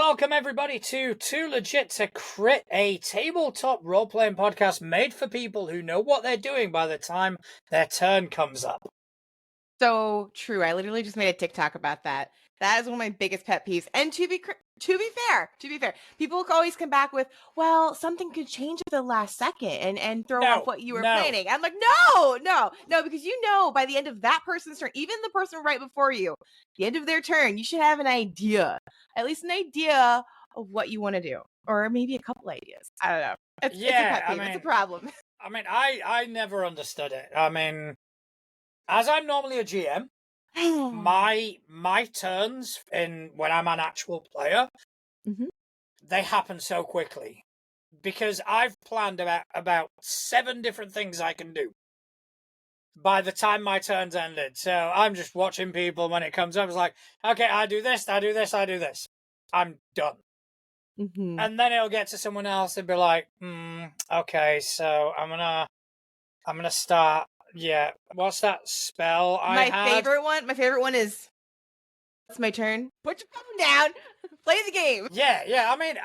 welcome everybody to Too Legit to Crit, a tabletop role-playing podcast made for people who know what they're doing by the time their turn comes up. So true. I literally just made a TikTok about that. That is one of my biggest pet peeves. And to be fair, people always come back with, "Well, something could change at the last second and throw off what you were planning." I'm like, no, because by the end of that person's turn, even the person right before you, the end of their turn, you should have an idea, at least an idea of what you want to do, or maybe a couple ideas. I don't know. It's a pet peeve. It's a problem. I mean, I never understood it. I mean, as I'm normally a GM, my turns when I'm an actual player, they happen so quickly because I've planned about 7 different things I can do by the time my turn's ended. So I'm just watching people when it comes up. It's like, okay, I do this. I'm done. And then it'll get to someone else and be like, okay, so I'm gonna start. Yeah, what's that spell I had? My favorite one is, it's my turn. Put your phone down. Play the game. Yeah. I mean,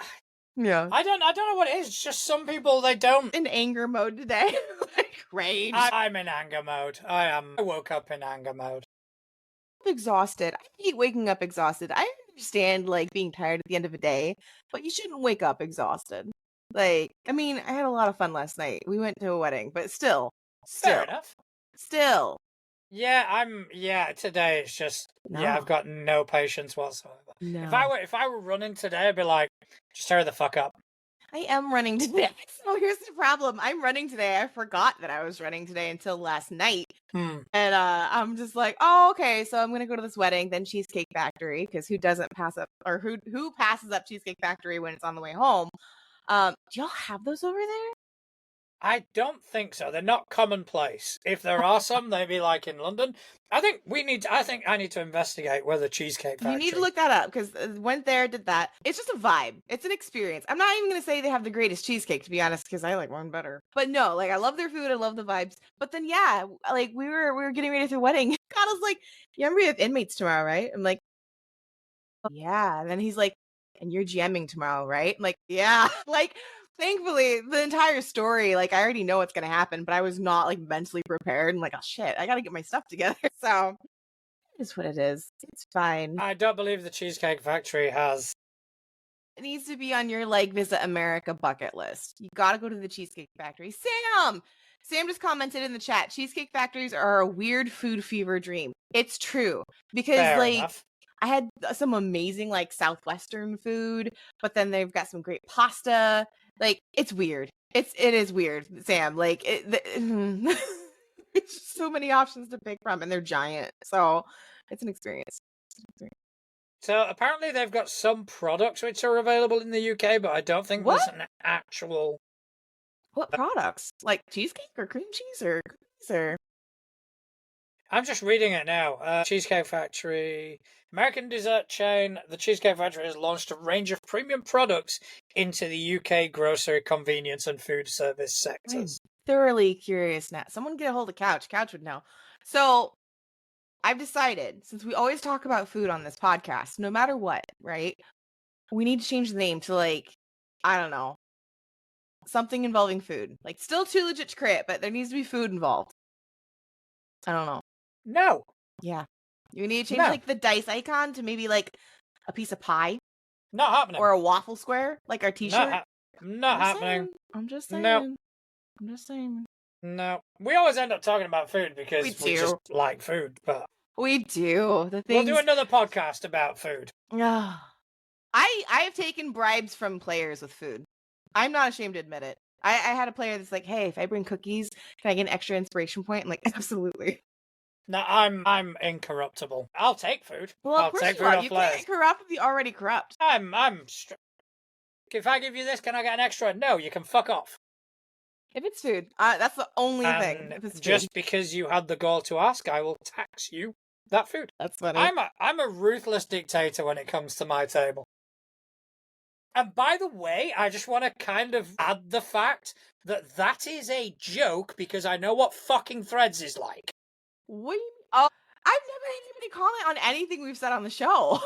yeah. I don't know what it is. It's just some people, they don't. In anger mode today. Like rage. I'm in anger mode. I woke up in anger mode. I'm exhausted. I hate waking up exhausted. I understand being tired at the end of a day, but you shouldn't wake up exhausted. I had a lot of fun last night. We went to a wedding, but still. Fair enough. Still. Yeah, today it's just, I've got no patience whatsoever. No. If I were running today, I'd be like, just hurry the fuck up. I am running today. So here's the problem. I'm running today. I forgot that I was running today until last night. And I'm just like, oh, okay, so I'm going to go to this wedding, then Cheesecake Factory, because who doesn't pass up, or who passes up Cheesecake Factory when it's on the way home? Do y'all have those over there? I don't think so. They're not commonplace. If there are some, they'd be like in London. I think I need to investigate whether Cheesecake Factory. You need to look that up, because went there, did that. It's just a vibe. It's an experience. I'm not even going to say they have the greatest cheesecake, to be honest, because I like one better. But no, I love their food. I love the vibes. But then, we were getting ready for the wedding. God was like, you remember we have inmates tomorrow, right? I'm like, oh, yeah. And then he's like, and you're GMing tomorrow, right? I'm like, yeah. Thankfully, the entire story, I already know what's going to happen, but I was not, mentally prepared. I'm like, oh, shit, I got to get my stuff together. So, it is what it is. It's fine. I don't believe the Cheesecake Factory has... It needs to be on your, Visit America bucket list. You got to go to the Cheesecake Factory. Sam just commented in the chat, Cheesecake Factories are a weird food fever dream. It's true. Because, Fair enough. I had some amazing, Southwestern food, but then they've got some great pasta. It's weird. It is weird, Sam. It's just so many options to pick from, and they're giant. So it's an experience. So apparently they've got some products which are available in the UK, but I don't think there's an actual... What products? Like cheesecake or cream cheese or cookies or... I'm just reading it now. Cheesecake Factory, American dessert chain. The Cheesecake Factory has launched a range of premium products into the UK grocery, convenience, and food service sectors. I'm thoroughly curious now. Someone get a hold of Couch. Couch would know. So I've decided, since we always talk about food on this podcast, no matter what, right? We need to change the name to I don't know, something involving food. Still Too Legit to Crit, but there needs to be food involved. I don't know. No. Yeah. You need to change the dice icon to maybe a piece of pie. Not happening. Or a waffle square, like our t-shirt. Not happening. I'm just saying. No. I'm just saying. No. We always end up talking about food because we just like food, but... We do. We'll do another podcast about food. I have taken bribes from players with food. I'm not ashamed to admit it. I had a player that's like, hey, if I bring cookies, can I get an extra inspiration point? I'm like, absolutely. No, I'm incorruptible. I'll take food. Well, of course you are. You can't corrupt the already corrupt. If I give you this, can I get an extra? No, you can fuck off. If it's food, that's the only thing. If it's food. Just because you had the gall to ask, I will tax you that food. That's funny. I'm a ruthless dictator when it comes to my table. And by the way, I just want to kind of add the fact that is a joke because I know what fucking Threads is like. What do you mean? Oh, I've never had anybody comment on anything we've said on the show.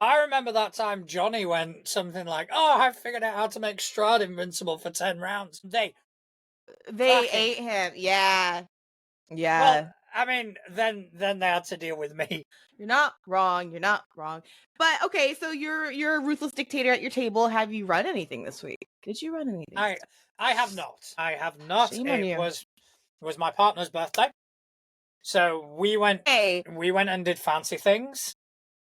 I remember that time Johnny went something like, "Oh, I figured out how to make Strahd invincible for 10 rounds." They fucking ate him. Yeah. Yeah. Well, I mean, then they had to deal with me. You're not wrong. You're not wrong. But okay, so you're a ruthless dictator at your table. Have you run anything this week? Did you run anything? I have not. I have not. Shame on you. It was my partner's birthday. So we went and did fancy things.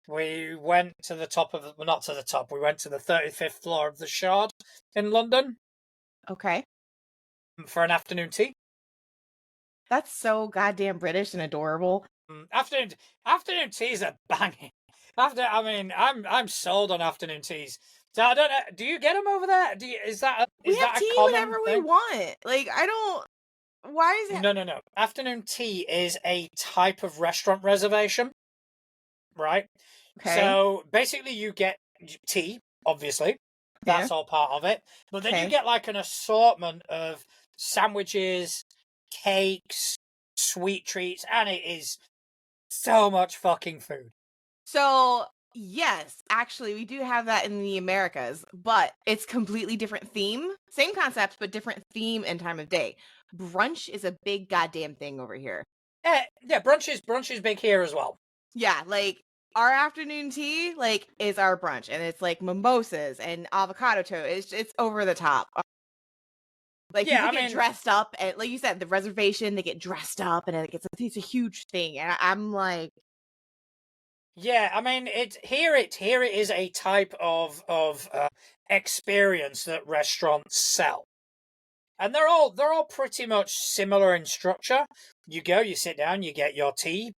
We went to the top of not to the top. We went to the 35th floor of the Shard in London. Okay. For an afternoon tea. That's so goddamn British and adorable. Afternoon teas are banging. I'm sold on afternoon teas. So I don't know. Do you get them over there? We have tea whenever we want. Like, I don't. Why is it? No. Afternoon tea is a type of restaurant reservation, right? Okay. So basically, you get tea, obviously. That's all part of it. But then you get like an assortment of sandwiches, cakes, sweet treats, and it is so much fucking food. So, yes, actually, we do have that in the Americas, but it's completely different theme. Same concept, but different theme and time of day. Brunch is a big goddamn thing over here. Yeah, brunch is big here as well. Yeah, like our afternoon tea, like, is our brunch, and it's like mimosas and avocado toast. It's over the top. Like, people get dressed up, and like you said, the reservation, they get dressed up, and it's a huge thing. And I'm like, yeah, I mean, here it is a type of experience that restaurants sell, and they're all pretty much similar in structure. You go, you sit down, you get your tea,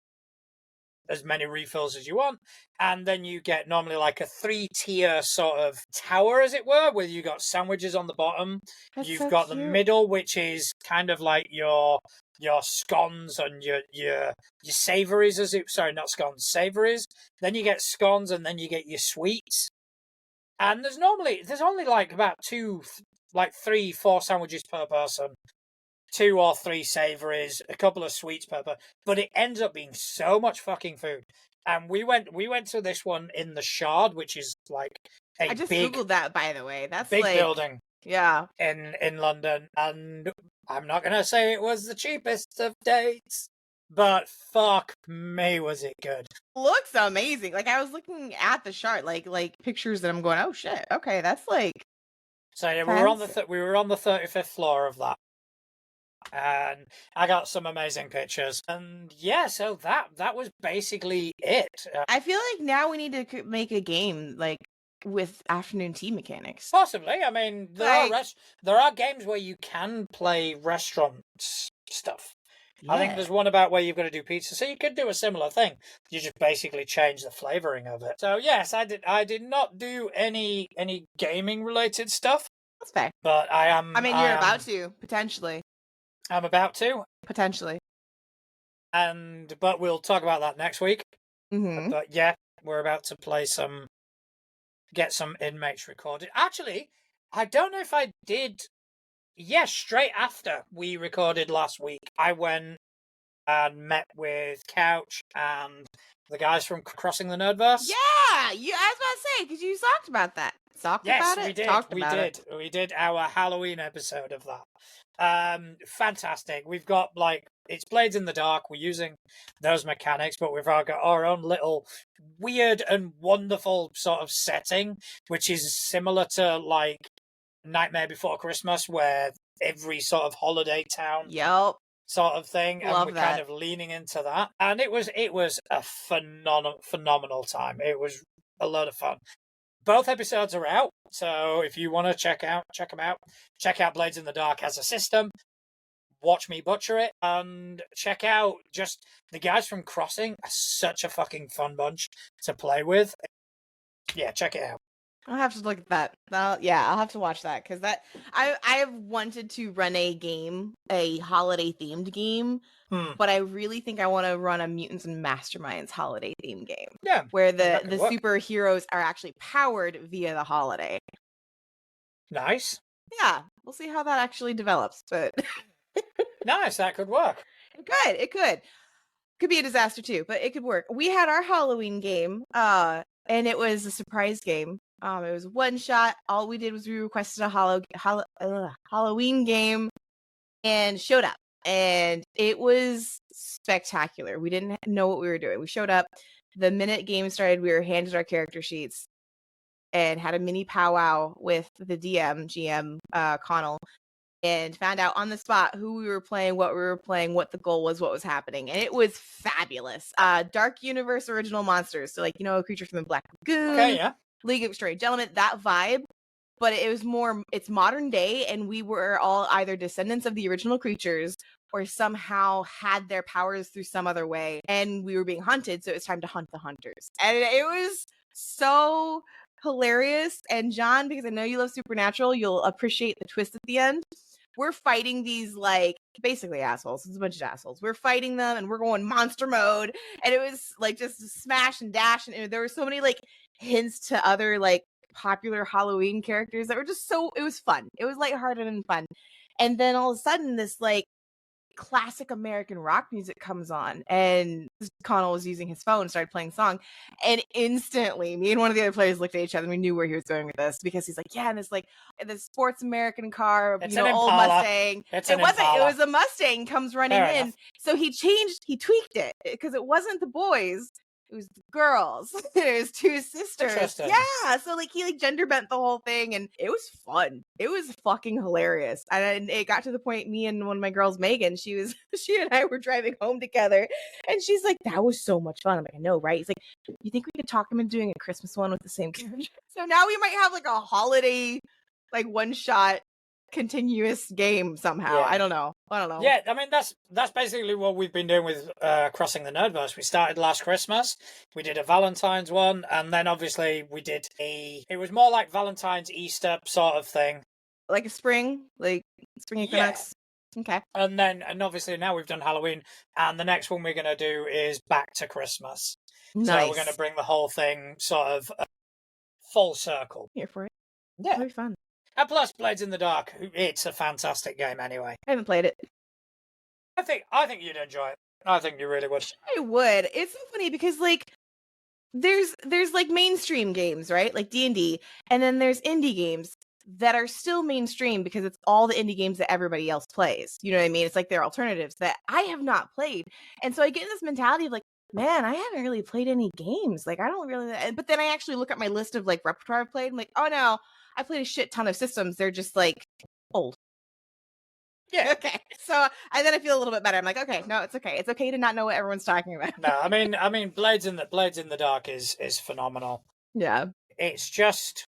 as many refills as you want, and then you get normally like a 3-tier sort of tower, as it were, where you got sandwiches on the bottom. You've got the middle, which is kind of like your scones and your savouries, not scones, savouries. Then you get scones, and then you get your sweets. And there's only like about 3, 4 sandwiches per person. 2 or 3 savouries, a couple of sweets per person, but it ends up being so much fucking food. And we went to this one in the Shard, which is like I just googled that, by the way. That's big building. Yeah. In London, and I'm not gonna say it was the cheapest of dates, but fuck me, was it good? Looks amazing. Like, I was looking at the Shard, like pictures, that I'm going, oh shit, okay, that's like. So yeah, we were on the 35th floor of that. And I got some amazing pictures, and yeah, so that was basically it. I feel like now we need to make a game like with afternoon tea mechanics. Possibly. I mean, there are games where you can play restaurant stuff. Yeah. I think there's one about where you've got to do pizza, so you could do a similar thing. You just basically change the flavoring of it. So yes, I did not do any gaming related stuff. That's fair. But I am. I mean, you're about to potentially. I'm about to. Potentially. But we'll talk about that next week. Mm-hmm. But yeah, we're about to get some inmates recorded. Actually, I don't know if I did. Yes, straight after we recorded last week, I went and met with Couch and the guys from Crossing the Nerdverse. Yeah, I was about to say, because you talked about that. We did our Halloween episode of that. Fantastic. We've got it's Blades in the Dark. We're using those mechanics, but we've all got our own little weird and wonderful sort of setting, which is similar to Nightmare Before Christmas, where every sort of holiday town sort of thing. Love and we're kind of leaning into that. And it was a phenomenal time. It was a lot of fun. Both episodes are out, so if you want to check them out. Check out Blades in the Dark as a system. Watch me butcher it, and check out just the guys from Crossing are such a fucking fun bunch to play with. Yeah, check it out. I'll have to look at that. I'll have to watch that, because I have wanted to run a holiday themed game, but I really think I want to run a Mutants and Masterminds holiday themed game. Yeah, where the superheroes are actually powered via the holiday. Nice. Yeah, we'll see how that actually develops, but nice, that could work. It could be a disaster too, but it could work. We had our Halloween game and it was a surprise game. It was one shot. All we did was we requested a Halloween game and showed up. And it was spectacular. We didn't know what we were doing. We showed up. The minute game started, we were handed our character sheets and had a mini powwow with the GM, Connell, and found out on the spot who we were playing, what we were playing, what the goal was, what was happening. And it was fabulous. Dark Universe original monsters. So, like, a creature from the Black Lagoon, Okay, yeah. League of Extraordinary Gentlemen, that vibe. But it was it's modern day, and we were all either descendants of the original creatures or somehow had their powers through some other way. And we were being hunted, so it was time to hunt the hunters. And it was so hilarious. And John, because I know you love Supernatural, you'll appreciate the twist at the end. We're fighting these, like, basically assholes. It's a bunch of assholes. We're fighting them, and we're going monster mode. And it was, like, just smash and dash. And there were so many, like, hints to other, like, popular Halloween characters that were just it was fun. It was lighthearted and fun. And then all of a sudden, this, like, classic American rock music comes on, and Connell was using his phone, started playing song, and instantly me and one of the other players looked at each other and we knew where he was going with this, because he's like, yeah, and it's like the sports American car, It's old Mustang. It was a Mustang comes running Fair in enough. So he tweaked it because it wasn't the boys, it was the girls. It was two sisters. Interesting. Yeah. So, like, he, like, gender bent the whole thing, and it was fun. It was fucking hilarious. And it got to the point, me and one of my girls, Megan, she and I were driving home together, and she's like, that was so much fun. I'm like, I know, right? He's like, you think we could talk him into doing a Christmas one with the same character? So now we might have, like, a holiday, like, one shot continuous game somehow. Yeah. I don't know. Yeah, I mean, that's basically what we've been doing with Crossing the Nerdverse. We started last Christmas, we did a Valentine's one, and then obviously we did it was more like Valentine's, Easter sort of thing. Like a spring equinox. Yeah. Okay. And obviously now we've done Halloween, and the next one we're going to do is back to Christmas. Nice. So we're going to bring the whole thing sort of full circle. Here for it. Yeah. Very fun. And plus, Blades in the Dark, it's a fantastic game anyway. I haven't played it. I think you'd enjoy it. I think you really would. I would. It's so funny because, like, there's like mainstream games, right? Like D&D, and then there's indie games that are still mainstream because it's all the indie games that everybody else plays. You know what I mean? It's like they're alternatives that I have not played. And so I get in this mentality of, like, man, I haven't really played any games. Like, I don't really, but then I actually look at my list of, like, repertoire I've played. I'm like, oh no, I played a shit ton of systems. They're just, like, old. Yeah. Okay. So then I feel a little bit better. I'm like, okay, no, it's okay. It's okay to not know what everyone's talking about. No, I mean, Blades in the Dark is phenomenal. Yeah. It's just,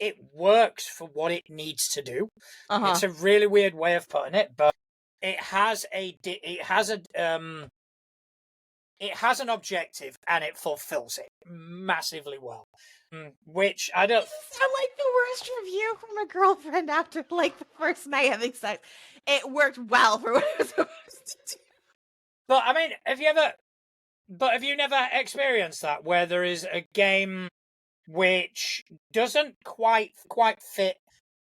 it works for what it needs to do. Uh-huh. It's a really weird way of putting it, but it has an objective, and it fulfills it massively well. Which I don't sound like the worst review from a girlfriend after, like, the first night having sex. It worked well for what it was supposed to do. But I mean, have you never experienced that, where there is a game which doesn't quite fit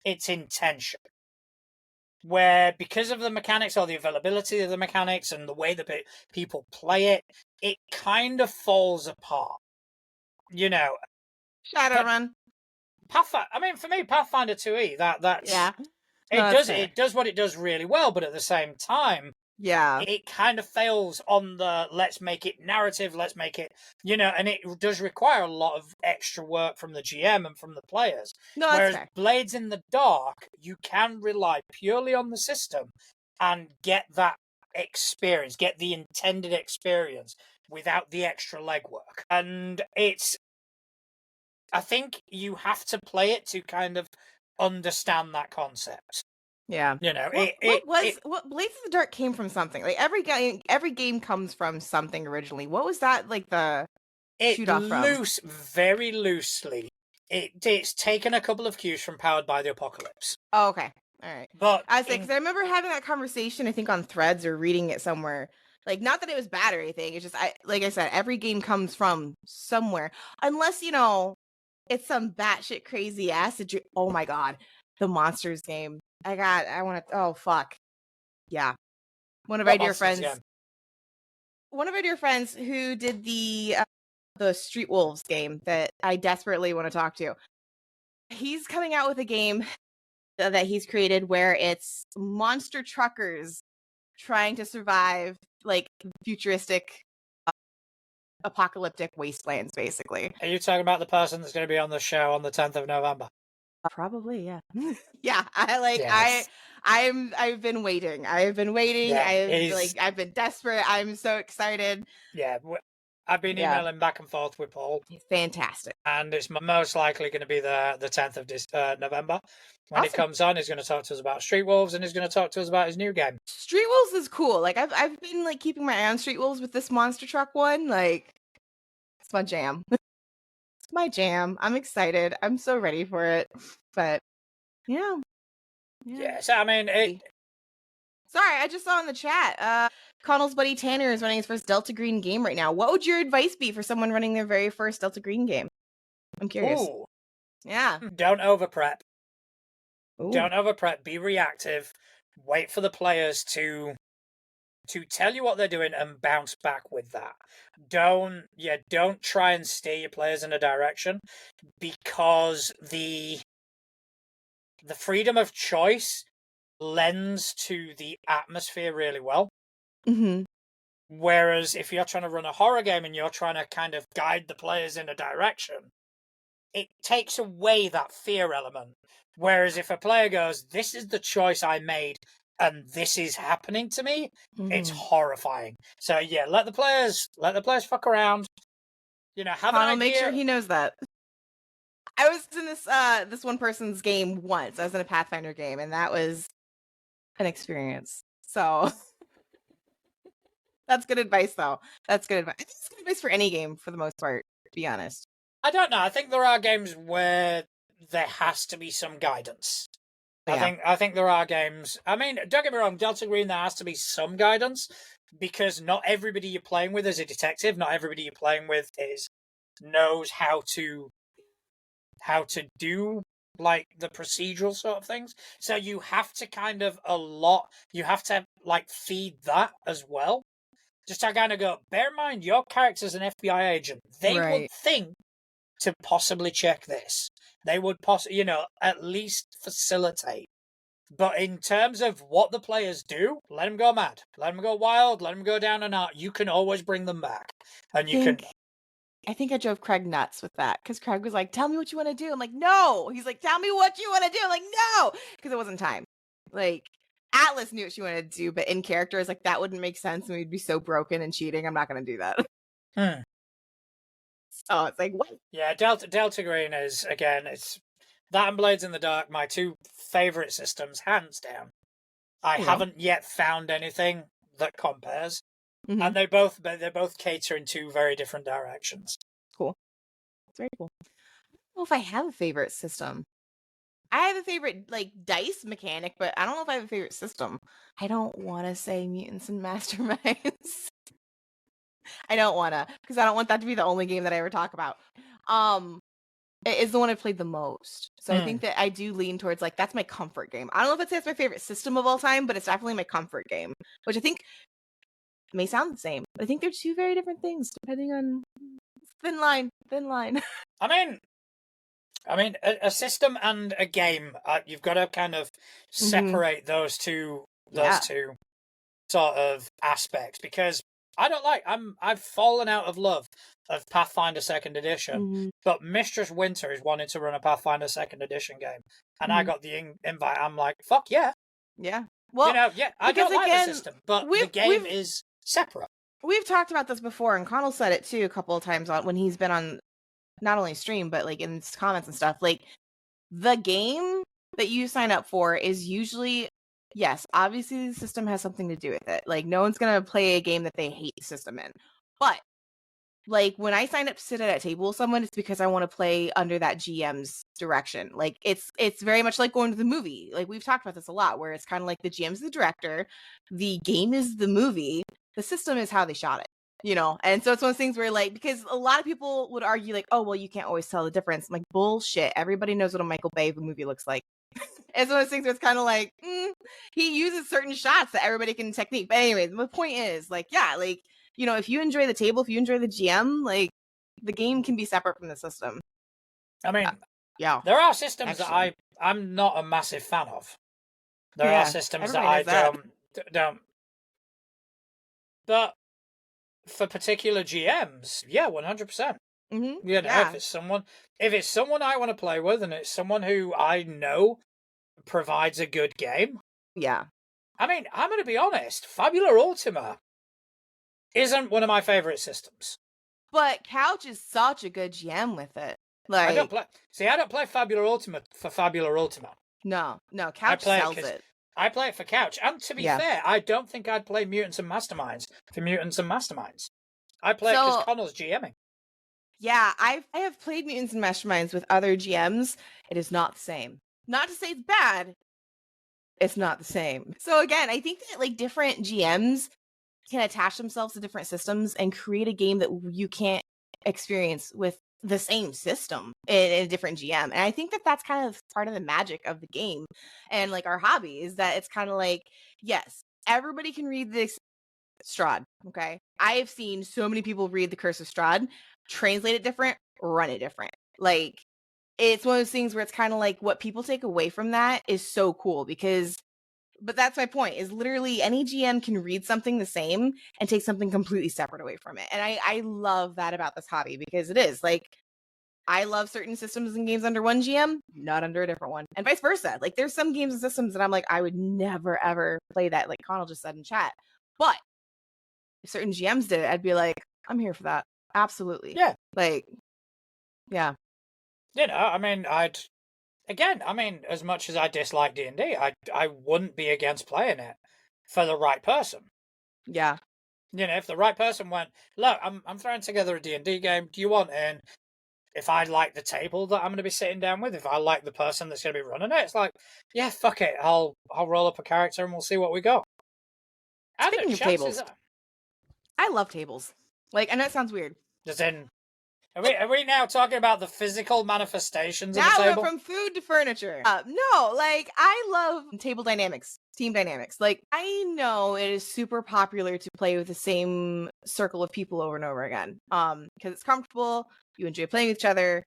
its intention, where because of the mechanics or the availability of the mechanics and the way that people play it kind of falls apart? Shadowrun. Pathfinder. I mean, for me, Pathfinder 2e. That's yeah. It does what it does really well, but at the same time, yeah, it kind of fails on the let's make it narrative, let's make it, and it does require a lot of extra work from the GM and from the players. No, Whereas fair. Blades in the Dark, you can rely purely on the system and get that experience, get the intended experience without the extra legwork. And I think you have to play it to kind of understand that concept. Yeah. What Blades in the Dark came from something. Like, every game comes from something originally. What was that, like, the shoot off from? Very loosely. It's taken a couple of cues from Powered by the Apocalypse. Oh, okay. All right. But I was like, because I remember having that conversation, I think, on Threads or reading it somewhere. Like, not that it was bad or anything. It's just, like I said, every game comes from somewhere. Unless, it's some batshit crazy acid. Oh my god, the Monsters game. Oh fuck. Yeah. One of our dear friends who did the the Street Wolves game that I desperately want to talk to. He's coming out with a game that he's created where it's monster truckers trying to survive like futuristic apocalyptic wastelands, basically. Are you talking about the person that's going to be on the show on the 10th of November? Probably, yeah. Yeah, I like Yes. I've been waiting. I've been waiting. Yeah, I've been desperate. I'm so excited. Yeah, I've been emailing back and forth with Paul. He's fantastic. And it's most likely going to be the 10th of November. When he comes on, he's going to talk to us about Street Wolves, and he's going to talk to us about his new game. Street Wolves is cool. Like I've been like keeping my eye on Street Wolves with this monster truck one. Like it's my jam. It's my jam. I'm excited. I'm so ready for it. But yeah. So I mean, Sorry, I just saw in the chat. Connell's buddy Tanner is running his first Delta Green game right now. What would your advice be for someone running their very first Delta Green game? I'm curious. Ooh. Yeah. Don't over prep. Ooh. Don't over prep. Be reactive. Wait for the players to tell you what they're doing and bounce back with that. Don't try and steer your players in a direction, because the freedom of choice lends to the atmosphere really well. Mm-hmm. Whereas if you're trying to run a horror game and you're trying to kind of guide the players in a direction, it takes away that fear element. Whereas if a player goes, "This is the choice I made and this is happening to me," it's horrifying. So yeah, let the players fuck around. Have an idea. Make sure he knows that. I was in this one person's game once. I was in a Pathfinder game, and that was an experience. So that's good advice, though. That's good advice. It's good advice for any game, for the most part, to be honest. I don't know. I think there are games where there has to be some guidance. Yeah. I think there are games. I mean, don't get me wrong, Delta Green, there has to be some guidance, because not everybody you're playing with is a detective. Not everybody you're playing with knows how to do like the procedural sort of things. So you have to kind of you have to like feed that as well. Just to kind of go, bear in mind your character's an FBI agent. They would think to possibly check this. They would possibly, at least facilitate. But in terms of what the players do, let them go mad. Let them go wild. Let them go down and out. You can always bring them back. And I think I drove Craig nuts with that, because Craig was like, "Tell me what you want to do." I'm like, "No." He's like, "Tell me what you want to do." I'm like, "No," because it wasn't time. Like, Atlas knew what she wanted to do, but in character, it's like, that wouldn't make sense, and we'd be so broken and cheating. I'm not going to do that. So it's like, what? Yeah, Delta Green is, again, it's that and Blades in the Dark, my two favorite systems, hands down. I haven't yet found anything that compares. Mm-hmm. And they're both cater in two very different directions. Cool. It's very cool. I don't know if I have a favorite system. I have a favorite like dice mechanic, but I don't know if I have a favorite system. I don't want to say Mutants and Masterminds. I don't want to, because I don't want that to be the only game that I ever talk about. It is the one I played the most. So I think that I do lean towards like, that's my comfort game. I don't know if I'd say it's my favorite system of all time, but it's definitely my comfort game, which I think may sound the same, but I think they're two very different things depending on thin line. I mean, a system and a game, you've got to kind of separate those two sort of aspects, because I've fallen out of love of Pathfinder 2nd Edition, but Mistress Winter is wanting to run a Pathfinder 2nd Edition game, and I got the invite. I'm like, fuck yeah. Yeah. Well, I don't like the system, but the game is separate. We've talked about this before, and Connell said it too a couple of times when he's been on not only stream, but like in his comments and stuff. Like, the game that you sign up for is usually, yes, obviously the system has something to do with it. Like, no one's going to play a game that they hate the system in. But like, when I sign up to sit at a table with someone, it's because I want to play under that GM's direction. Like, it's very much like going to the movie. Like, we've talked about this a lot, where it's kind of like the GM's the director, the game is the movie, the system is how they shot it, And so it's one of those things where, like, because a lot of people would argue, like, oh, well, you can't always tell the difference. I'm like, bullshit. Everybody knows what a Michael Bay movie looks like. It's one of those things where it's kind of like, he uses certain shots that everybody can technique. But anyway, the point is, like, yeah, like, if you enjoy the table, if you enjoy the GM, like, the game can be separate from the system. I mean, yeah, there are systems that I'm not a massive fan of. There are systems that I don't. But for particular GMs, yeah, 100%. Mm-hmm. You know, if it's someone I want to play with, and it's someone who I know provides a good game. Yeah. I mean, I'm going to be honest. Fabula Ultima isn't one of my favorite systems. But Couch is such a good GM with it. Like, I don't play Fabula Ultima for Fabula Ultima. No, Couch sells it. I play it for Couch. And to be fair, I don't think I'd play Mutants and Masterminds for Mutants and Masterminds. I play it because Connell's GMing. Yeah, I have played Mutants and Masterminds with other GMs. It is not the same. Not to say it's bad. It's not the same. So again, I think that like different GMs can attach themselves to different systems and create a game that you can't experience with the same system in a different GM. And I think that that's kind of part of the magic of the game and like our hobby is that it's kind of like, yes, everybody can read this Strahd. Okay. I have seen so many people read the Curse of Strahd, translate it different, run it different. Like it's one of those things where it's kind of like what people take away from that is so cool but that's my point is literally any GM can read something the same and take something completely separate away from it. And I love that about this hobby because it is like, I love certain systems and games under one GM, not under a different one, and vice versa. Like there's some games and systems that I'm like, I would never, ever play that. Like Connell just said in chat, but if certain GMs did it, I'd be like, I'm here for that. Absolutely. Yeah. Like, yeah. You know, I mean, as much as I dislike D&D, I wouldn't be against playing it for the right person. Yeah. You know, if the right person went, look, I'm throwing together a D&D game. Do you want in? If I like the table that I'm going to be sitting down with, if I like the person that's going to be running it, it's like, yeah, fuck it. I'll roll up a character and we'll see what we got. Speaking of tables, I love tables. Like, I know it sounds weird. As in, are we now talking about the physical manifestations of the table? table? From food to furniture. No, like I love table dynamics, team dynamics. Like I know it is super popular to play with the same circle of people over and over again. Because it's comfortable, you enjoy playing with each other.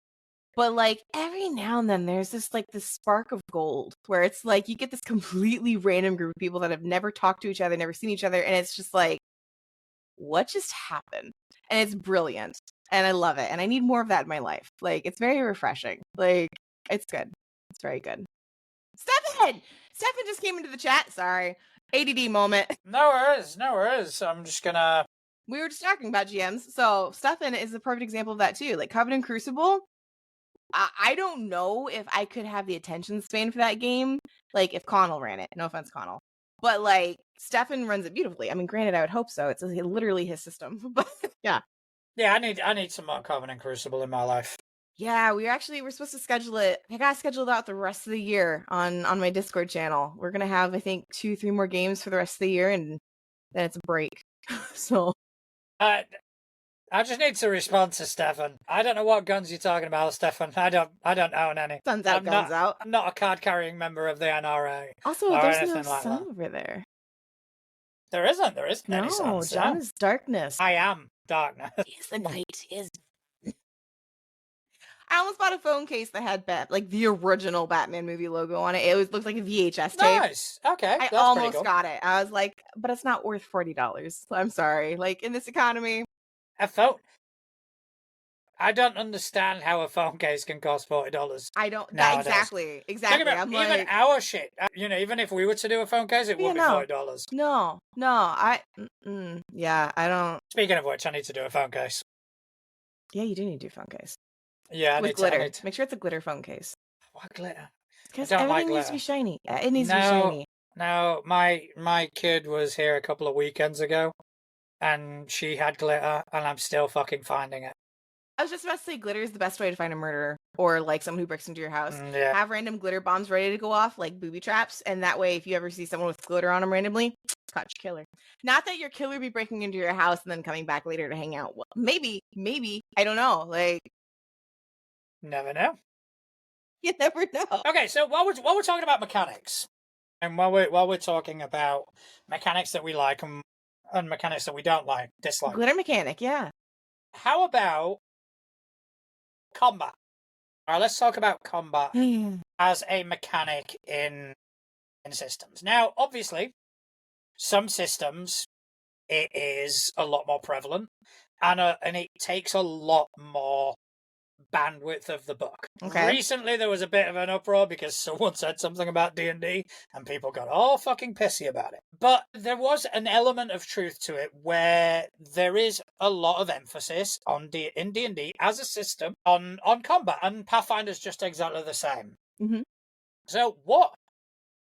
But like every now and then there's this spark of gold where it's like you get this completely random group of people that have never talked to each other, never seen each other, and it's just like, what just happened? And it's brilliant. And I love it. And I need more of that in my life. Like, it's very refreshing. Like, it's good. It's very good. Stefan just came into the chat. Sorry. ADD moment. No worries. I'm just gonna... We were just talking about GMs. So, Stefan is the perfect example of that, too. Like, Covenant Crucible, I don't know if I could have the attention span for that game. Like, if Connell ran it. No offense, Connell. But, like, Stefan runs it beautifully. I mean, granted, I would hope so. It's literally his system. But, yeah. Yeah, I need some more Covenant Crucible in my life. Yeah, we're supposed to schedule it. I got scheduled out the rest of the year on my Discord channel. We're gonna have, I think, 2-3 more games for the rest of the year, and then it's a break. So, I just need to respond to Stefan. I don't know what guns you're talking about, Stefan. I don't own any. Guns out, guns out. I'm not a card-carrying member of the NRA. Also, there's no sun over there. There isn't any sun. No, John is darkness. I am darkness. He's the night. I almost bought a phone case that had the original Batman movie logo on it. It looked like a VHS tape. Nice. Okay. I almost got it. I was like, but it's not worth $40. I'm sorry. Like in this economy. A phone. I don't understand how a phone case can cost $40. I don't. Exactly. I'm even like, our shit. You know, even if we were to do a phone case, it would be $40. No. Yeah, I don't. Speaking of which, I need to do a phone case. Yeah, you do need to do a phone case. Yeah, with glitter. Make sure it's a glitter phone case. What glitter? Because everything needs to be shiny. It needs to be shiny. No, my kid was here a couple of weekends ago, and she had glitter, and I'm still fucking finding it. I was just about to say glitter is the best way to find a murderer or like someone who breaks into your house. Yeah. Have random glitter bombs ready to go off like booby traps. And that way, if you ever see someone with glitter on them randomly, catch your killer. Not that your killer be breaking into your house and then coming back later to hang out. Well, maybe. I don't know. Like, never know. You never know. Okay, so while we're talking about mechanics, and while we're talking about mechanics that we like and mechanics that we don't dislike. Glitter mechanic, yeah. How about combat. All right, let's talk about combat as a mechanic in systems. Now, obviously, some systems it is a lot more prevalent, and it takes a lot more bandwidth of the book. Okay. Recently, there was a bit of an uproar because someone said something about D&D, and people got all fucking pissy about it. But there was an element of truth to it where there is a lot of emphasis in D&D as a system on combat, and Pathfinder's just exactly the same. Mm-hmm. So, what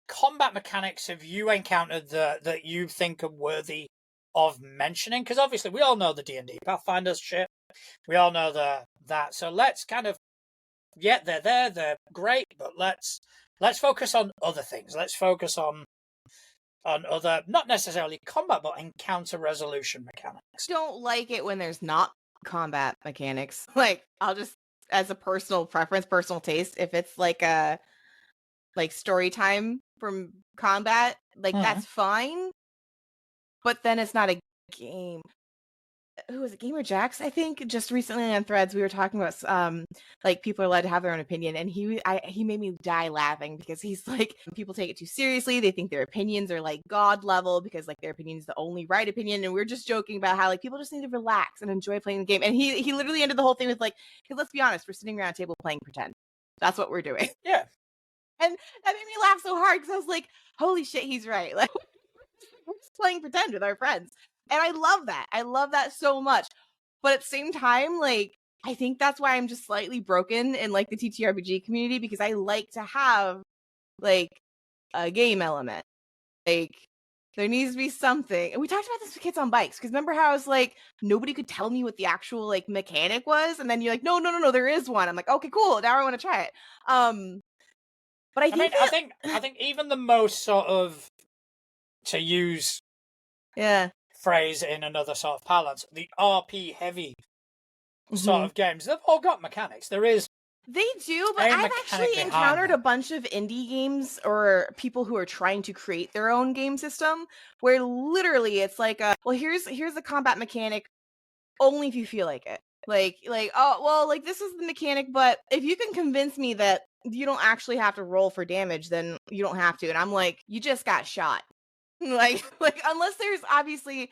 combat mechanics have you encountered that you think are worthy of mentioning? Because obviously, we all know the D&D Pathfinder's shit. We all know that. So let's kind of, they're great, but let's focus on other things. Let's focus on other, not necessarily combat, but encounter resolution mechanics. Don't like it when there's not combat mechanics. Like, I'll just, as a personal preference, personal taste, if it's like a story time from combat, like that's fine. But then it's not a game. Who was it? Gamer Jax, I think. Just recently on Threads, we were talking about like people are allowed to have their own opinion, and he made me die laughing because he's like, people take it too seriously. They think their opinions are like god level because like their opinion is the only right opinion, and we're just joking about how like people just need to relax and enjoy playing the game. And he literally ended the whole thing with like, hey, let's be honest, we're sitting around a table playing pretend. That's what we're doing. Yeah. And that made me laugh so hard because I was like, holy shit, he's right. Like, we're just playing pretend with our friends. And I love that. I love that so much. But at the same time, like, I think that's why I'm just slightly broken in like the TTRPG community, because I like to have like a game element. Like, there needs to be something. And we talked about this with Kids on Bikes, because remember how I was like, nobody could tell me what the actual like mechanic was, and then you're like, no, there is one. I'm like, okay, cool. Now I want to try it. But I think even the most sort of, to use phrase in another sort of parlance, the RP heavy sort of games, they've all got mechanics. They do, but I've actually encountered a bunch of indie games or people who are trying to create their own game system where literally it's like here's the combat mechanic only if you feel like it. Like, oh, well, like this is the mechanic, but if you can convince me that you don't actually have to roll for damage, then you don't have to. And I'm like, you just got shot. like unless there's obviously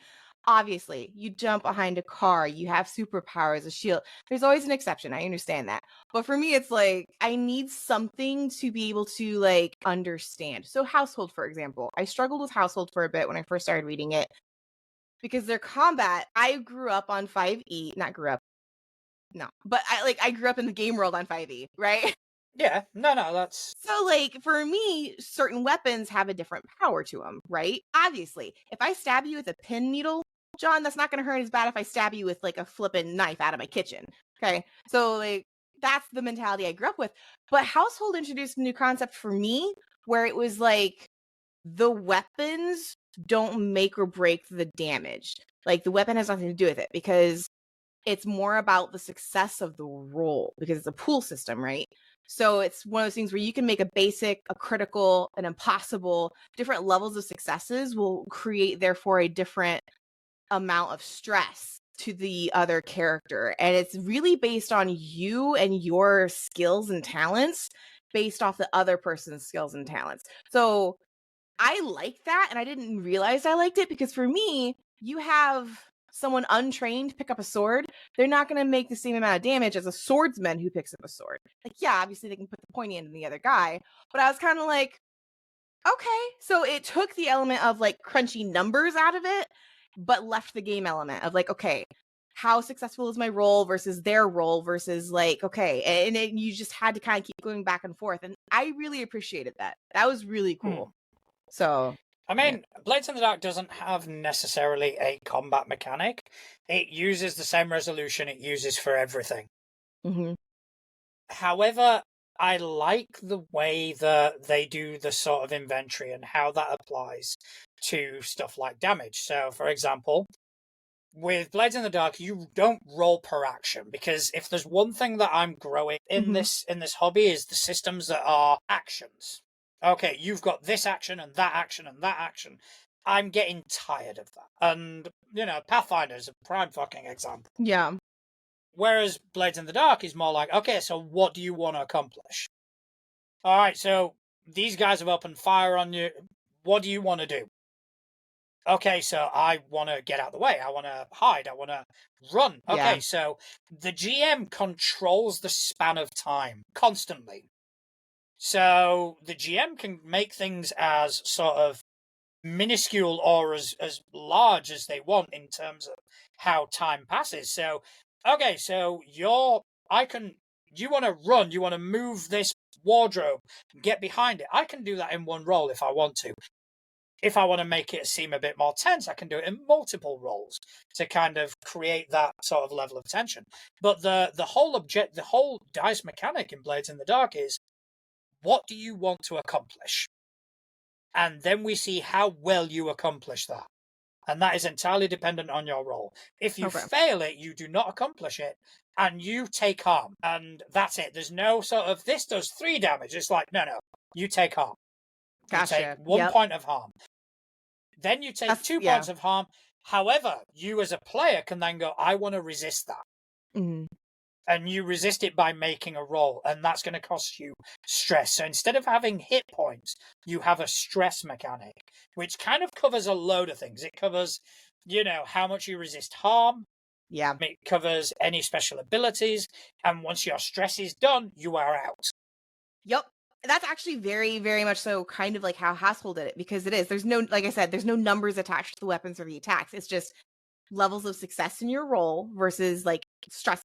you jump behind a car, you have superpowers, a shield, there's always an exception. I understand that, but for me it's like I need something to be able to like understand. So Household, for example, I struggled with Household for a bit when I first started reading it because their combat, I grew up on 5e, not grew up, no, but I grew up in the game world on 5e, right? Yeah, no, that's... So, like, for me, certain weapons have a different power to them, right? Obviously, if I stab you with a pin needle, John, that's not going to hurt as bad if I stab you with, like, a flippin' knife out of my kitchen, okay? So, like, that's the mentality I grew up with. But Household introduced a new concept for me where it was, like, the weapons don't make or break the damage. Like, the weapon has nothing to do with it because it's more about the success of the roll because it's a pool system, right? So it's one of those things where you can make a basic, a critical, an impossible. Different levels of successes will create, therefore, a different amount of stress to the other character. And it's really based on you and your skills and talents based off the other person's skills and talents. So I like that, and I didn't realize I liked it because for me, you have someone untrained pick up a sword, they're not going to make the same amount of damage as a swordsman who picks up a sword. Like, yeah, obviously they can put the pointy end in the other guy, but I was kind of like, okay. So it took the element of like crunchy numbers out of it, but left the game element of like, okay, how successful is my role versus their role versus like, okay. And you just had to kind of keep going back and forth. And I really appreciated that. That was really cool. So... I mean, Blades in the Dark doesn't have necessarily a combat mechanic. It uses the same resolution it uses for everything. Mm-hmm. However, I like the way that they do the sort of inventory and how that applies to stuff like damage. So, for example, with Blades in the Dark, you don't roll per action, because if there's one thing that I'm growing in this hobby is the systems that are actions. Okay, you've got this action and that action and that action. I'm getting tired of that. And, Pathfinder is a prime fucking example. Yeah. Whereas Blades in the Dark is more like, okay, so what do you want to accomplish? All right, so these guys have opened fire on you. What do you want to do? Okay, so I want to get out of the way. I want to hide. I want to run. Okay, so the GM controls the span of time constantly. So the GM can make things as sort of minuscule or as large as they want in terms of how time passes. So, okay, so you want to run, you want to move this wardrobe, get behind it. I can do that in one roll if I want to. If I want to make it seem a bit more tense, I can do it in multiple rolls to kind of create that sort of level of tension. But the whole dice mechanic in Blades in the Dark is, what do you want to accomplish? And then we see how well you accomplish that. And that is entirely dependent on your roll. If you fail it, you do not accomplish it, and you take harm. And that's it. There's no sort of, this does 3 damage. It's like, no, you take harm. Gotcha. You take 1 point of harm. Then you take 2 points of harm. However, you as a player can then go, I want to resist that. Mm-hmm. And you resist it by making a roll, and that's going to cost you stress. So instead of having hit points, you have a stress mechanic, which kind of covers a load of things. It covers, how much you resist harm. Yeah. It covers any special abilities, and once your stress is done, you are out. Yep. That's actually very, very much so kind of like how Hassel did it, because it is. There's no, like I said, there's no numbers attached to the weapons or the attacks. It's just levels of success in your roll versus like stress.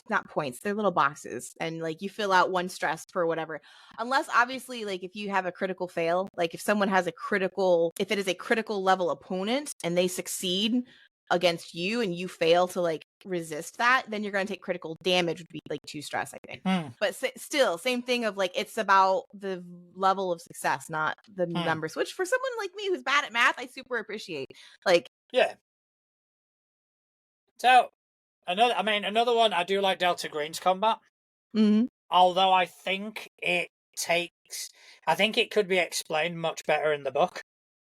Not points, they're little boxes, and like you fill out 1 stress for whatever, unless obviously like if you have a critical fail, like if someone has if it is a critical level opponent and they succeed against you and you fail to like resist that, then you're going to take critical damage, would be like 2 stress, I think. But still, same thing of like, it's about the level of success, not the numbers, which for someone like me who's bad at math, I super appreciate. Like, yeah. So another one, I do like Delta Green's combat. Mm-hmm. Although I think it could be explained much better in the book.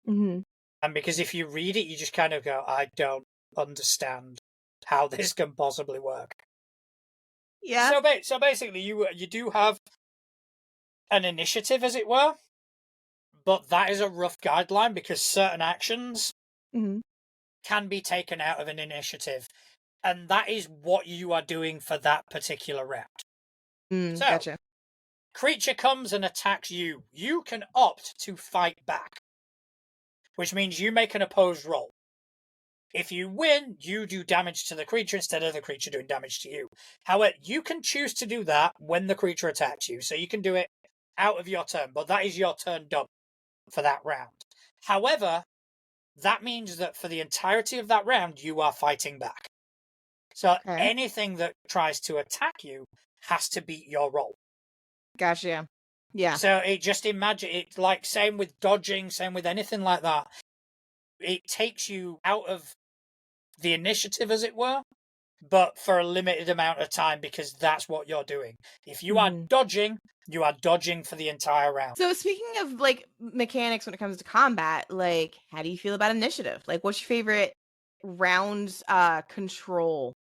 Mm-hmm. And because if you read it, you just kind of go, I don't understand how this can possibly work. Yeah. So basically, you do have an initiative, as it were, but that is a rough guideline because certain actions can be taken out of an initiative. And that is what you are doing for that particular round. So, gotcha. Creature comes and attacks you. You can opt to fight back, which means you make an opposed roll. If you win, you do damage to the creature instead of the creature doing damage to you. However, you can choose to do that when the creature attacks you, so you can do it out of your turn, but that is your turn done for that round. However, that means that for the entirety of that round, you are fighting back. So anything that tries to attack you has to beat your roll. Gotcha. Yeah. So imagine it, like same with dodging, same with anything like that. It takes you out of the initiative, as it were, but for a limited amount of time because that's what you're doing. If you are dodging, you are dodging for the entire round. So speaking of like mechanics when it comes to combat, like how do you feel about initiative? Like what's your favorite round control?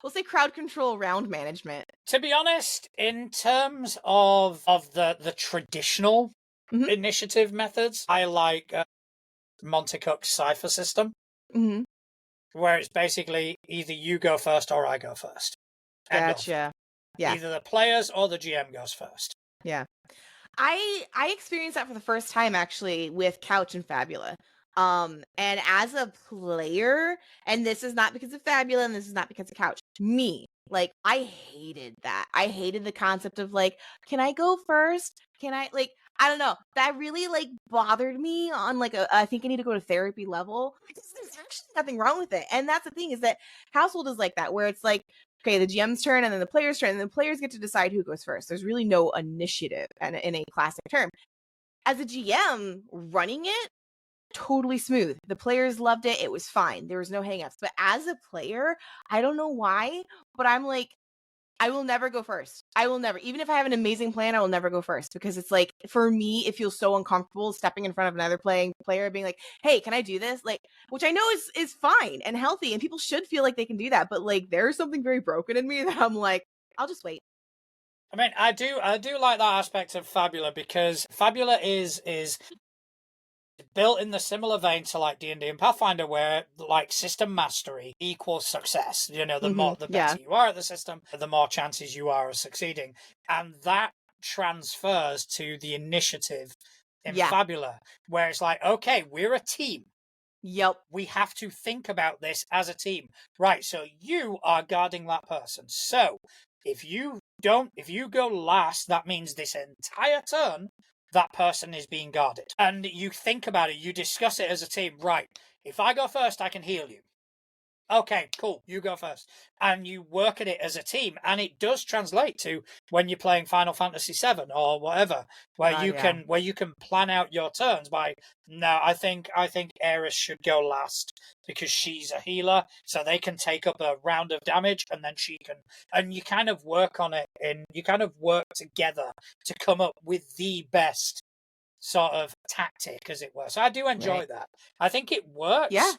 We'll say crowd control round management. To be honest, in terms of the traditional initiative methods, I like Monte Cook's Cypher system, where it's basically either you go first or I go first. Gotcha. Yeah. Either the players or the GM goes first. Yeah. I experienced that for the first time actually with Couch and Fabula. And as a player, and this is not because of Fabula and this is not because of Couch, me, like I hated that. I hated the concept of like, can I go first? Can I like, I don't know. That really like bothered me on like I think I need to go to therapy level. There's actually nothing wrong with it. And that's the thing is that Household is like that, where it's like, okay, the GM's turn and then the player's turn, and the players get to decide who goes first. There's really no initiative in a classic term. As a GM running it, totally smooth. The players loved it. It was fine. There was no hangups. But as a player, I don't know why, but I'm like, I will never go first. I will never. Even if I have an amazing plan, I will never go first because it's like for me, it feels so uncomfortable stepping in front of another player being like, "Hey, can I do this?" Like, which I know is fine and healthy, and people should feel like they can do that. But like, there's something very broken in me that I'm like, I'll just wait. I mean, I do like that aspect of Fabula because Fabula is built in the similar vein to like D&D and Pathfinder, where like system mastery equals success. You know, the better you are at the system, the more chances you are of succeeding, and that transfers to the initiative in Fabula, where it's like, okay, we're a team. Yep. We have to think about this as a team. Right, so you are guarding that person. So if you go last, that means this entire turn that person is being guarded. And you think about it, you discuss it as a team. Right, if I go first, I can heal you. Okay, cool, you go first. And you work at it as a team. And it does translate to when you're playing Final Fantasy VII or whatever, where you can plan out your turns by, no, I think Aeris should go last because she's a healer, so they can take up a round of damage and then she can, and you kind of work on it and you kind of work together to come up with the best sort of tactic, as it were. So I do enjoy that. I think it works. Yeah.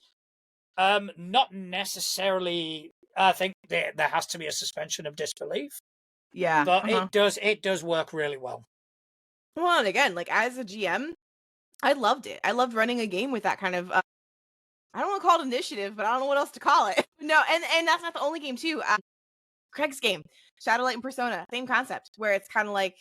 Not necessarily. I think there has to be a suspension of disbelief. Yeah, but it does work really well. Well, and again, like as a GM, I loved it. I loved running a game with that kind of. I don't want to call it initiative, but I don't know what else to call it. No, and that's not the only game too. Craig's game, Shadowlight and Persona, same concept, where it's kind of like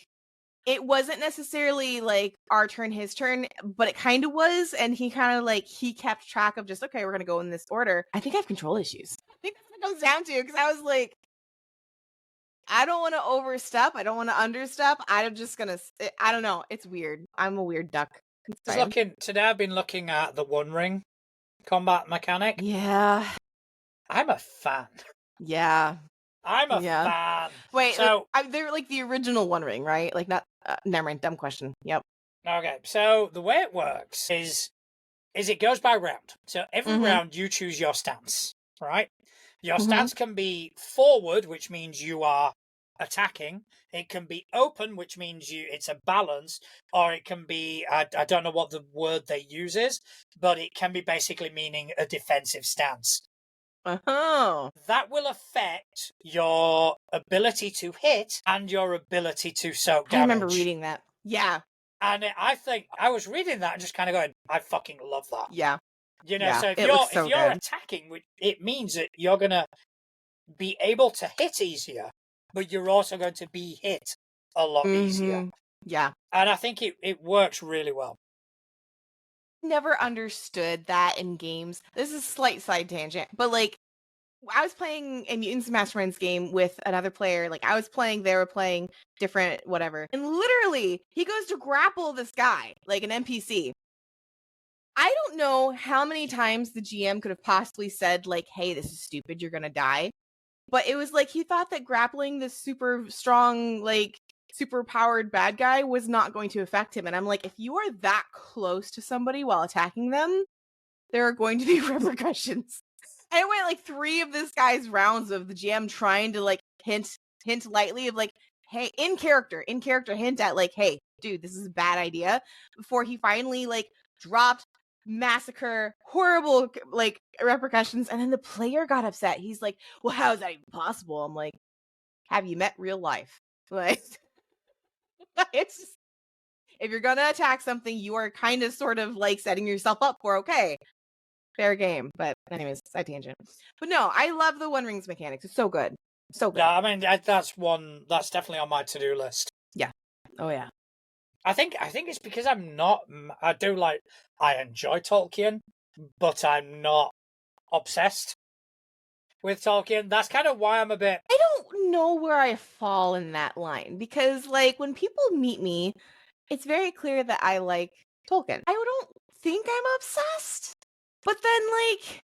it wasn't necessarily like our turn, his turn, but it kind of was. And he kind of like, he kept track of just, okay, we're going to go in this order. I think I have control issues. I think that's what it comes down to. Cause I was like, I don't want to overstep. I don't want to understep. I'm just going to, I don't know. It's weird. I'm a weird duck. Today I've been looking at the One Ring combat mechanic. Yeah. I'm a fan. Yeah. I'm a fan. Wait, so they're like the original One Ring, right? Like not. Never mind. Dumb question. Yep. Okay, so the way it works is it goes by round. So every round you choose your stance, right? Your stance can be forward, which means you are attacking. It can be open, which means it's a balance, or it can be I don't know what the word they use is, but it can be basically meaning a defensive stance. Oh. That will affect your ability to hit and your ability to soak damage. I remember reading that. Yeah. And I think I was reading that and just kind of going, I fucking love that. Yeah. You know, so if you're attacking, it means that you're going to be able to hit easier, but you're also going to be hit a lot easier. Yeah. And I think it works really well. Never understood that in games. This is a slight side tangent, but like I was playing a Mutants and Masterminds game with another player. Like I was playing, they were playing different, whatever. And literally, he goes to grapple this guy, like an NPC. I don't know how many times the GM could have possibly said, like, hey, this is stupid, you're gonna die. But it was like he thought that grappling this super strong, like super powered bad guy was not going to affect him. And I'm like, if you are that close to somebody while attacking them, there are going to be repercussions. And it went like 3 of this guy's rounds of the GM trying to like hint lightly of like, hey, in character hint at like, hey, dude, this is a bad idea, before he finally like dropped massacre, horrible like repercussions. And then the player got upset. He's like, well, how is that even possible? I'm like, have you met real life? Like, it's just, if you're gonna attack something, you are kind of sort of like setting yourself up for, okay, fair game. But anyways, side tangent. But no, I love the One Rings mechanics. It's so good. So good. Yeah, I mean that's definitely on my to-do list. Yeah. Oh yeah. I think it's because I enjoy Tolkien, but I'm not obsessed with Tolkien. That's kind of why I'm a bit... I don't know where I fall in that line, because like when people meet me, it's very clear that I like Tolkien. I don't think I'm obsessed, but then like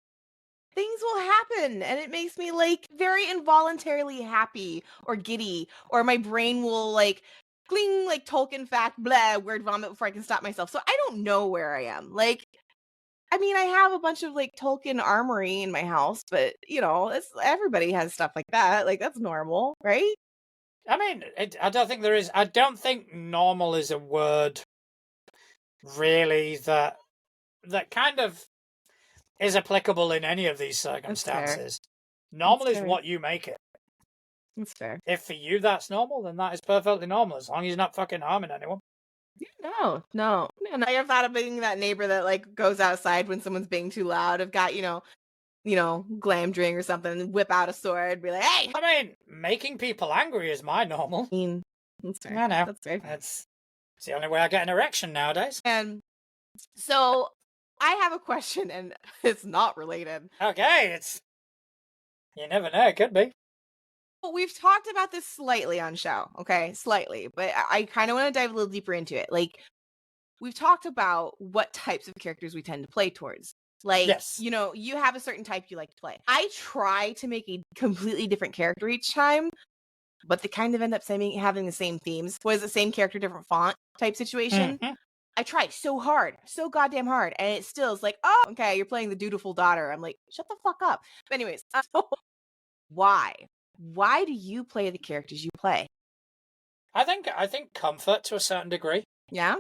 things will happen and it makes me like very involuntarily happy or giddy, or my brain will like cling, like Tolkien fact, blah, word vomit before I can stop myself. So I don't know where I am. Like I mean, I have a bunch of like Tolkien armory in my house, but everybody has stuff like that. Like that's normal, right? I mean, I don't think there is. I don't think normal is a word really that kind of is applicable in any of these That's fair. circumstances. Normal That's is fair. what you make it. That's fair. If for you that's normal, then that is perfectly normal as long as you're not fucking harming anyone. No. And I have thought of being that neighbor that like goes outside when someone's being too loud. I've got, Glamdring or something, and whip out a sword, be like, hey. I mean, making people angry is my normal. That's fair. I know. That's fair. It's the only way I get an erection nowadays. And so I have a question, and it's not related. Okay, you never know, it could be. We've talked about this slightly on show, okay? Slightly, but I kind of want to dive a little deeper into it. Like, we've talked about what types of characters we tend to play towards. Like, yes. You have a certain type you like to play. I try to make a completely different character each time, but they kind of end up having the same themes. Was the same character, different font type situation. Mm-hmm. I tried so hard, so goddamn hard, and it still is like, oh, okay, you're playing the dutiful daughter. I'm like, shut the fuck up. But anyways, why? Why do you play the characters you play? I think comfort to a certain degree. Yeah.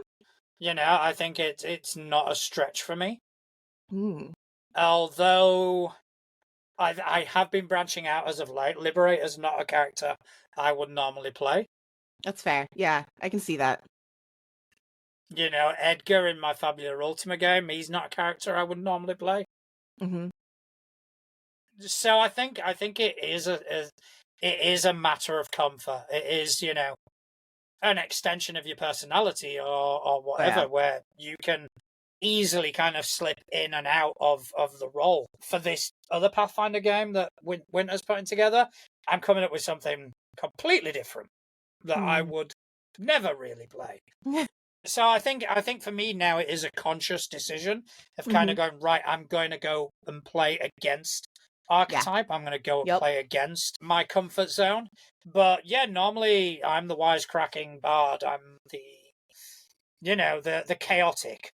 I think it's not a stretch for me. Mm. Although I have been branching out as of late. Liberator's not a character I would normally play. That's fair. Yeah, I can see that. Edgar in my Fabula Ultima game, he's not a character I would normally play. Mm-hmm. So I think it is a matter of comfort. It is, an extension of your personality or whatever, where you can easily kind of slip in and out of the role. For this other Pathfinder game that Winter's putting together, I'm coming up with something completely different that I would never really play. So I think for me now it is a conscious decision of kind of going, right, I'm going to go and play against archetype. Yeah. I'm going to go and play against my comfort zone. But yeah, normally I'm the wisecracking bard. I'm the chaotic.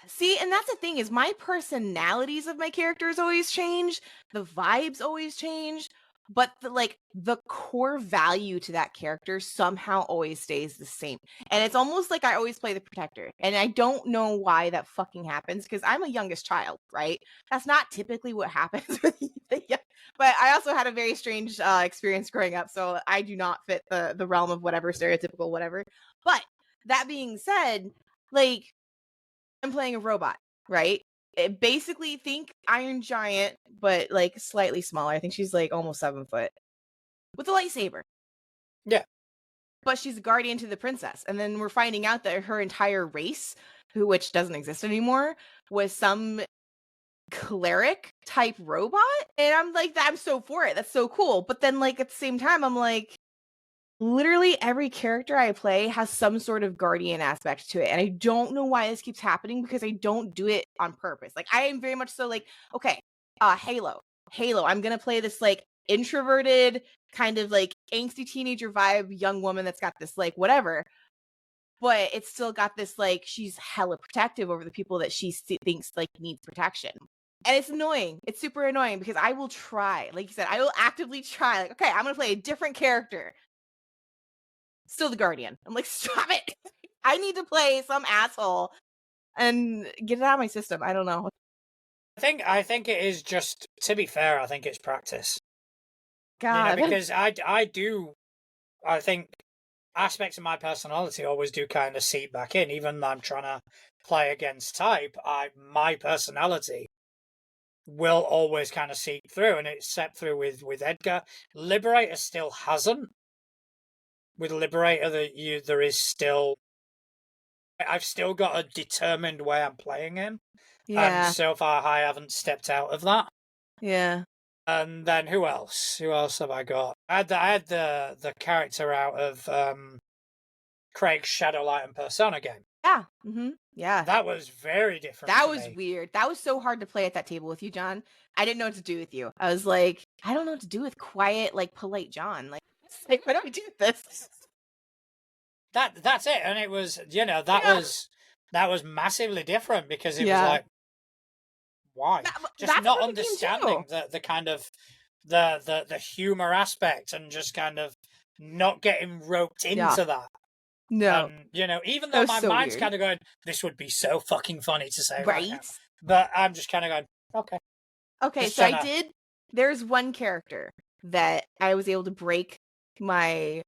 See, and that's the thing is my personalities of my characters always change. The vibes always change. But the core value to that character somehow always stays the same. And it's almost like I always play the protector. And I don't know why that fucking happens because I'm a youngest child, right? That's not typically what happens with but I also had a very strange experience growing up. So I do not fit the realm of whatever stereotypical whatever. But that being said, like I'm playing a robot, right? Basically think Iron Giant, but like slightly smaller. I think she's like almost 7 foot with a lightsaber. Yeah. But she's a guardian to the princess. And then we're finding out that her entire race, which doesn't exist anymore, was some cleric type robot. And I'm like, I'm so for it. That's so cool. But then like at the same time, I'm like, literally every character I play has some sort of guardian aspect to it. And I don't know why this keeps happening because I don't do it on purpose. Like I am very much so like, okay, Halo. I'm going to play this like introverted kind of like angsty teenager vibe young woman that's got this like whatever. But it's still got this like she's hella protective over the people that she thinks like needs protection. And it's annoying. It's super annoying because I will try. Like you said, I will actively try. Like, okay, I'm going to play a different character. Still the guardian. I'm like, stop it. I need to play some asshole and get it out of my system. I don't know. I think it is just, to be fair, I think it's practice. God. Because I think aspects of my personality always do kind of seep back in. Even though I'm trying to play against type, my personality will always kind of seep through, and it's seeped through with Edgar. Liberator still hasn't. With Liberator, there is still. I've still got a determined way I'm playing him. Yeah. And so far, I haven't stepped out of that. Yeah. And then who else? Who else have I got? I had the character out of Craig's Shadowlight and Persona game. Yeah. Mm-hmm. Yeah. That was very different. That was weird. That was so hard to play at that table with you, John. I didn't know what to do with you. I was like, I don't know what to do with quiet, like polite John. Like what do I do with this? That's it. And it was, that was massively different because it was like, Why? Just That's not part of the game understanding too. the kind of the humor aspect and just kind of not getting roped Yeah. into that. No. And even That though was my so mind's weird. kind of going, this would be so fucking funny to say right now, Right? but I'm just kind of going, okay. Okay, Just so trying to. there's one character that I was able to break my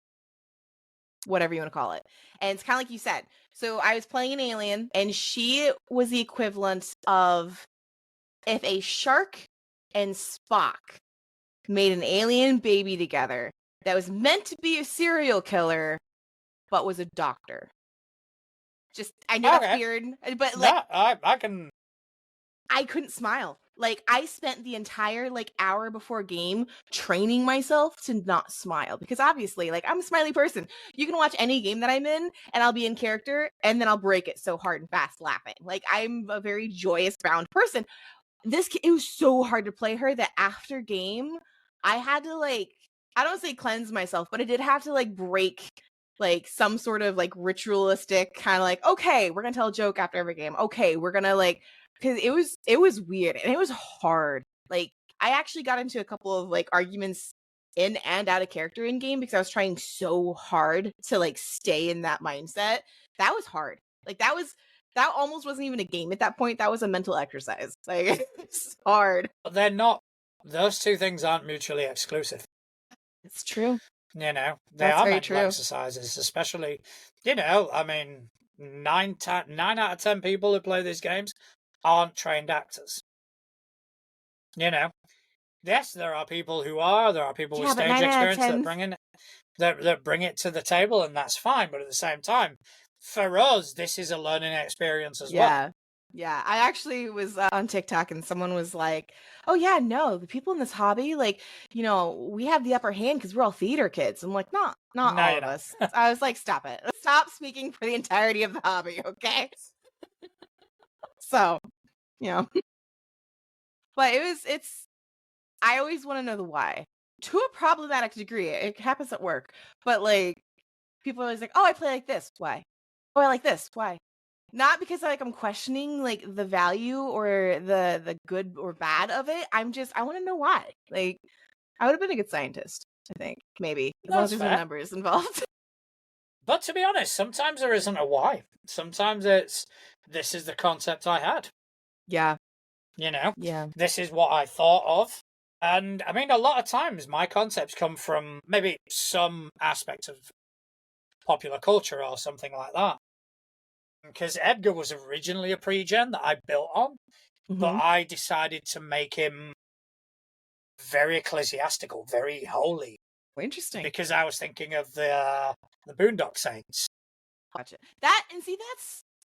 whatever you want to call it. And it's kind of like you said. So I was playing an alien, and she was the equivalent of if a shark and Spock made an alien baby together that was meant to be a serial killer, but was a doctor. Just, I know that's Okay. weird, but like, No, I can. I couldn't smile. Like, I spent the entire like hour before game training myself to not smile because obviously, like, I'm a smiley person. You can watch any game that I'm in and I'll be in character and then I'll break it so hard and fast laughing. Like, I'm a very joyous bound person. It was so hard to play her that after game, I had to like, I don't say cleanse myself, but I did have to like break like some sort of like ritualistic kind of like, okay, we're gonna tell a joke after every game. Okay, we're gonna like, because it was weird and it was hard. Like, I actually got into a couple of like arguments in and out of character in game because I was trying so hard to like stay in that mindset. That was hard. Like, that almost wasn't even a game at that point. That was a mental exercise. Like, it's hard. But they're not. Those two things aren't mutually exclusive. It's true. They That's are very mental true. exercises, especially. I mean, 9 out of 10 people who play these games aren't trained actors. Yes, there are people who are. There are people with Yeah, but stage 9 out of experience that 10. bring in that bring it to the table, and that's fine. But at the same time, for us, this is a learning experience as well. Yeah. Yeah, I actually was on TikTok and someone was like, "Oh yeah, no, the people in this hobby, like, we have the upper hand because we're all theater kids." I'm like, "Not No, all you're of not. us." I was like, "Stop it. Stop speaking for the entirety of the hobby, okay?" So, you know, but I always want to know the why to a problematic degree. It happens at work, but like people are always like, "Oh, I play like this. Why? Oh, I like this. Why?" Not because like I'm questioning like the value or the good or bad of it. I want to know why. Like, I would have been a good scientist, I think, maybe, as long as That's there's no fair. numbers involved. But to be honest, sometimes there isn't a why. Sometimes it's this is the concept I had. Yeah. Yeah. This is what I thought of. And I mean, a lot of times my concepts come from maybe some aspect of popular culture or something like that. Because Edgar was originally a pre-gen that I built on, but I decided to make him very ecclesiastical, very holy. Interesting. Because I was thinking of the Boondock Saints. Gotcha.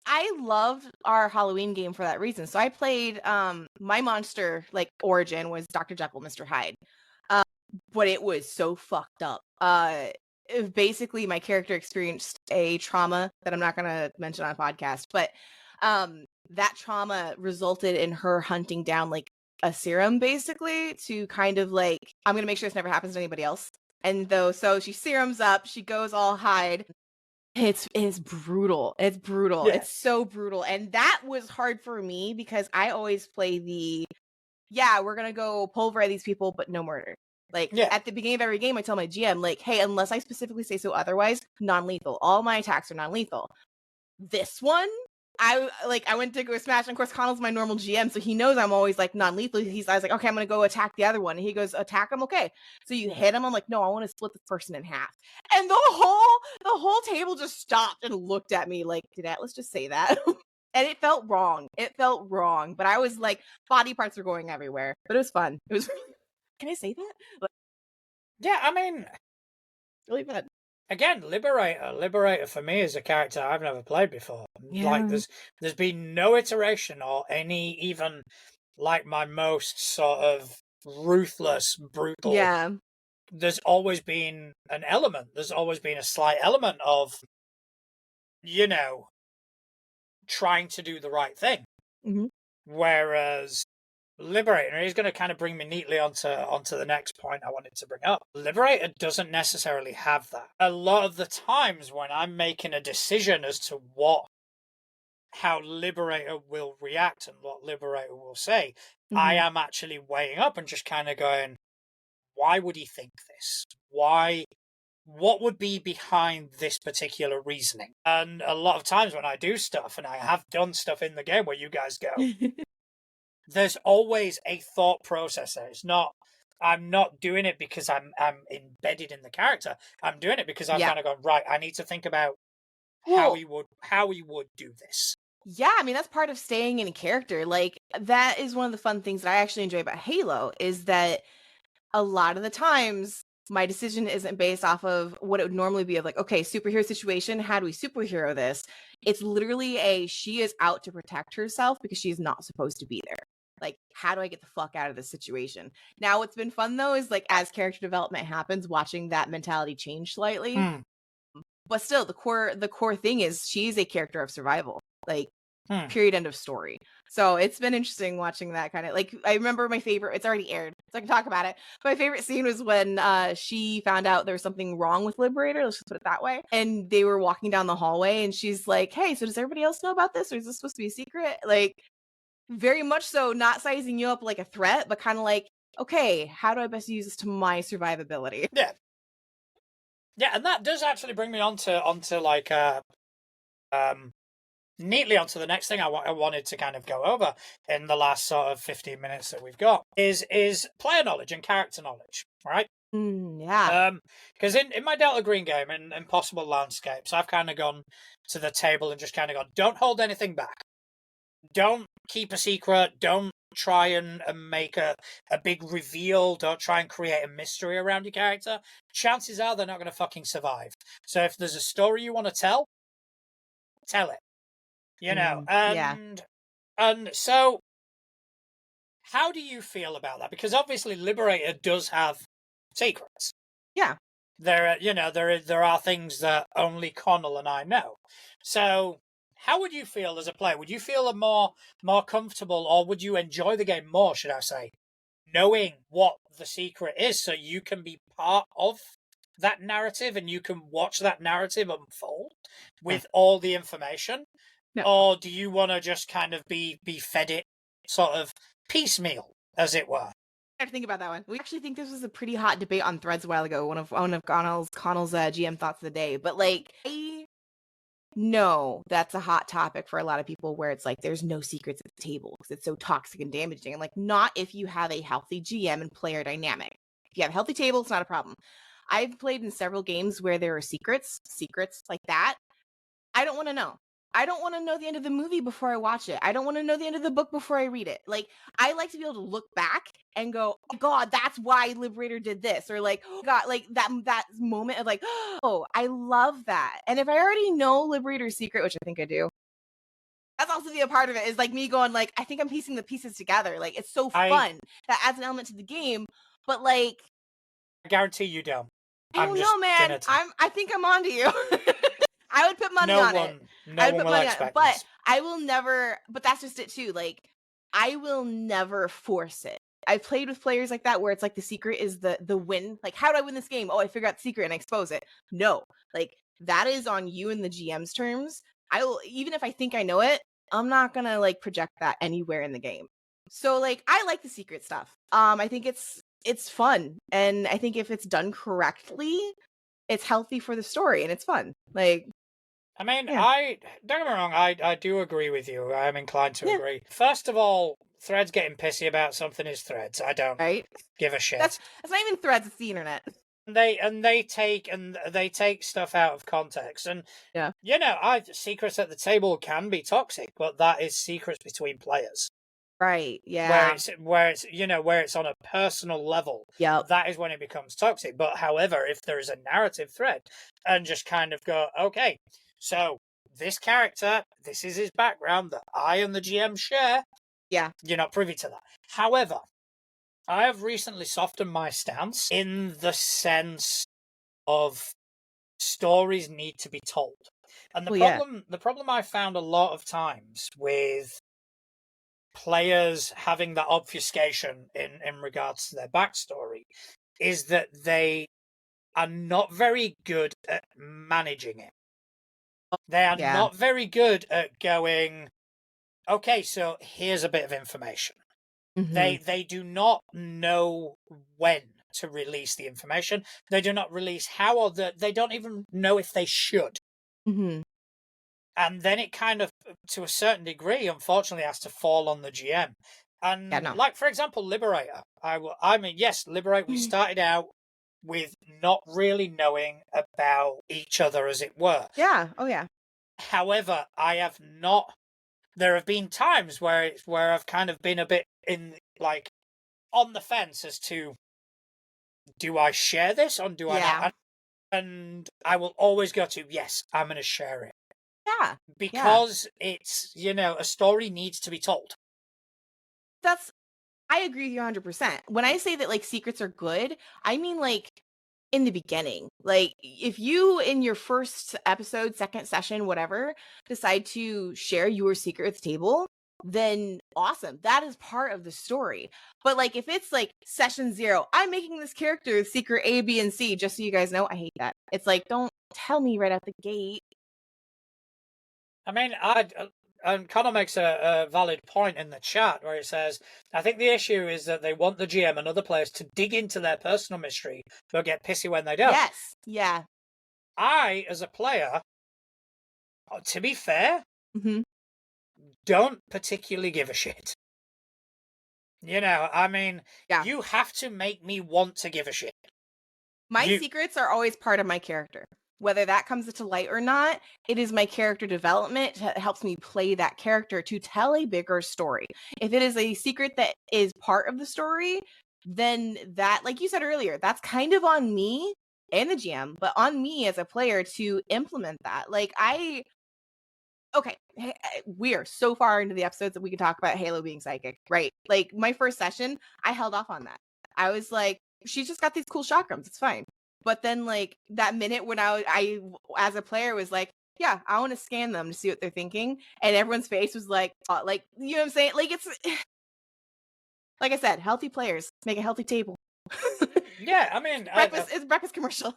I love our Halloween game for that reason. So I played my monster like origin was Dr. Jekyll, Mr. Hyde. But it was so fucked up. Basically my character experienced a trauma that I'm not gonna mention on a podcast, but that trauma resulted in her hunting down like a serum basically to kind of like, I'm gonna make sure this never happens to anybody else. And so she serums up, she goes all Hyde. It's brutal. It's brutal. Yeah. It's so brutal. And that was hard for me because I always play we're gonna go pulverize these people, but no murder. Like, at the beginning of every game, I tell my GM, like, hey, unless I specifically say so otherwise, non-lethal. All my attacks are non-lethal. This one, I went to go smash, and of course, Connell's my normal GM, so he knows I'm always, like, non-lethal. I was like, okay, I'm gonna go attack the other one. And he goes, attack him? Okay. So you hit him? I'm like, no, I want to split this person in half. And the whole table just stopped and looked at me like, did Atlas just say that? And it felt wrong. But I was like, body parts were going everywhere. But it was fun. It was Can I say that? Yeah, I mean, really fun. Again, Liberator for me is a character I've never played before. Yeah. Like there's been no iteration or any even like my most sort of ruthless, brutal. Yeah. There's always been an element. There's always been a slight element of, trying to do the right thing. Mm-hmm. Whereas Liberator is going to kind of bring me neatly onto the next point I wanted to bring up. Liberator doesn't necessarily have that. A lot of the times when I'm making a decision as to what how Liberator will react and what Liberator will say, I Mhm. am actually weighing up and just kind of going, why would he think this? Why? What would be behind this particular reasoning? And a lot of times when I do stuff, and I have done stuff in the game where you guys go, there's always a thought process there. It's not, I'm not doing it because I'm embedded in the character. I'm doing it because I've Yeah. kind of gone, right, I need to think about Well, how he would do this. yeah, I mean that's part of staying in character. Like that is one of the fun things that I actually enjoy about Halo is that a lot of the times my decision isn't based off of what it would normally be of like, okay, superhero situation, how do we superhero this? It's literally she is out to protect herself because she's not supposed to be there. Like, how do I get the fuck out of this situation? Now, what's been fun though is like as character development happens, watching that mentality change slightly. But still, the core thing is she's a character of survival. Like, period, end of story. So it's been interesting watching that kind of like I remember my favorite, it's already aired, so I can talk about it. My favorite scene was when she found out there was something wrong with Liberator, let's just put it that way. And they were walking down the hallway and she's like, hey, so does everybody else know about this? Or is this supposed to be a secret? Like very much so not sizing you up like a threat, but kind of like, okay, how do I best use this to my survivability? Yeah. Yeah, and that does actually bring me onto like neatly onto the next thing I wanted to kind of go over in the last sort of 15 minutes that we've got is player knowledge and character knowledge, right? Yeah. Because in my Delta Green game in Impossible Landscapes, I've kind of gone to the table and just kind of gone, don't hold anything back. Don't keep a secret. Don't try and make a big reveal. Don't try and create a mystery around your character. Chances are they're not going to fucking survive. So if there's a story you want to tell it. You know, Yeah. and so how do you feel about that? Because obviously Liberator does have secrets. Yeah. There are things that only Connell and I know. So how would you feel as a player? Would you feel more comfortable, or would you enjoy the game more, should I say, knowing what the secret is so you can be part of that narrative and you can watch that narrative unfold with all the information? No. Or do you want to just kind of be fed it sort of piecemeal, as it were? I have to think about that one. We actually think this was a pretty hot debate on Threads a while ago. One of Connell's GM thoughts of the day. But like, I know that's a hot topic for a lot of people, where it's like there's no secrets at the table because it's so toxic and damaging. And like, not if you have a healthy GM and player dynamic. If you have a healthy table, it's not a problem. I've played in several games where there are secrets like that. I don't want to know. I don't want to know the end of the movie before I watch it. I don't want to know the end of the book before I read it. Like, I like to be able to look back and go, oh God, that's why Liberator did this. Or like, oh God, like that moment of like, oh, I love that. And if I already know Liberator's secret, which I think I do, that's also be a part of it, is like me going like, I think I'm piecing the pieces together. Like, it's so fun. That adds an element to the game. But like, I guarantee you don't. I don't know, man. I think I'm onto you. I would put money on it. No one will expect but this. I will never. But that's just it too. Like, I will never force it. I've played with players like that where it's like the secret is the win. Like, how do I win this game? Oh, I figure out the secret and I expose it. No, like that is on you and the GM's terms. I will, even if I think I know it, I'm not gonna like project that anywhere in the game. So like, I like the secret stuff. I think it's fun, and I think if it's done correctly, it's healthy for the story and it's fun. Like, I mean, don't get me wrong, I do agree with you. I'm inclined to agree. First of all, Threads getting pissy about something is Threads. I don't give a shit. That's not even Threads, it's the internet. They take stuff out of context, and secrets at the table can be toxic, but that is secrets between players. Right. Yeah. Where it's on a personal level. Yeah. That is when it becomes toxic. But however, if there is a narrative thread and just kind of go, okay, so this character, this is his background that I and the GM share. Yeah. You're not privy to that. However, I have recently softened my stance in the sense of stories need to be told. And the problem I found a lot of times with players having that obfuscation in regards to their backstory is that they are not very good at managing it. They are Yeah. not very good at going, okay, so here's a bit of information. Mhm. They do not know when to release the information. They do not release how, or they don't even know if they should. Mhm. And then it kind of, to a certain degree, unfortunately, has to fall on the GM. And Yeah, no. like, for example, Liberator. I mean, yes, Liberate. We started out with not really knowing about each other, as it were. Yeah. Oh yeah. However, I have not. There have been times where I've kind of been a bit in, like, on the fence as to, do I share this or do I Yeah. not? And I will always go to, yes, I'm going to share it. Yeah. Because it's, a story needs to be told. I agree with you 100%. When I say that like secrets are good, I mean like in the beginning. Like if you in your first episode, second session, whatever, decide to share your secret at the table, then awesome. That is part of the story. But like if it's like session 0, I'm making this character secret A, B, and C, just so you guys know, I hate that. It's like, don't tell me right out the gate. I mean, and Connor makes a valid point in the chat where he says, I think the issue is that they want the GM and other players to dig into their personal mystery, but get pissy when they don't. Yes. Yeah. I, as a player, to be fair, Mm-hmm. don't particularly give a shit. I mean, Yeah. you have to make me want to give a shit. My secrets are always part of my character. Whether that comes to light or not, it is my character development that helps me play that character to tell a bigger story. If it is a secret that is part of the story, then that, like you said earlier, that's kind of on me and the GM, but on me as a player to implement that. Okay, we are so far into the episodes that we can talk about Halo being psychic, right? Like my first session, I held off on that. I was like, she's just got these cool chakrams. It's fine. But then, like that minute when I as a player was like, yeah, I want to scan them to see what they're thinking, and everyone's face was like, you know what I'm saying? Like it's like I said, healthy players make a healthy table. Yeah, I mean, it's breakfast commercial.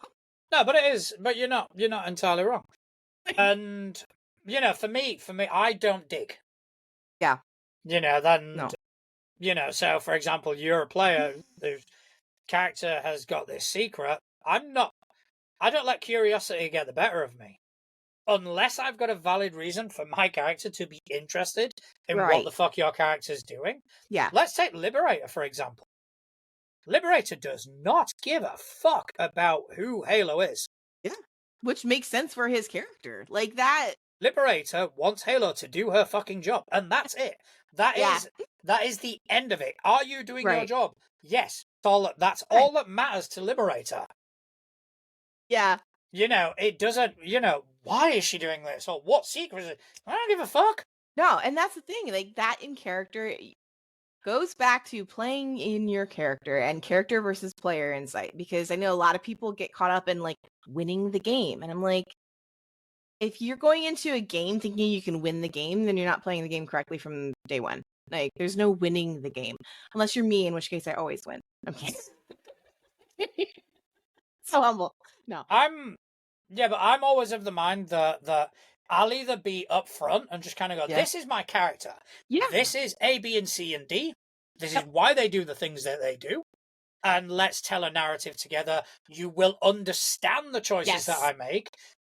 No, but it is. But you're not entirely wrong. And for me, I don't dig. Yeah. Then No. So for example, you're a player whose character has got this secret. I don't let curiosity get the better of me. Unless I've got a valid reason for my character to be interested in what the fuck your character's doing. Yeah. Let's take Liberator, for example. Liberator does not give a fuck about who Halo is. Yeah. Which makes sense for his character. Like that. Liberator wants Halo to do her fucking job, and that's it. That is the end of it. Are you doing your job? Yes. That's all that matters to Liberator. Yeah. It doesn't, why is she doing this? Or what secret is it? I don't give a fuck. No, and that's the thing. Like that in character goes back to playing in your character and character versus player insight, because I know a lot of people get caught up in like winning the game, and I'm like, if you're going into a game thinking you can win the game, then you're not playing the game correctly from day one. Like there's no winning the game unless you're me, in which case I always win. I'm kidding. So humble. No. But I'm always of the mind that I'll either be upfront and just kind of go, this is my character. Yeah. This is A, B, and C, and D. This is why they do the things that they do. And let's tell a narrative together. You will understand the choices that I make.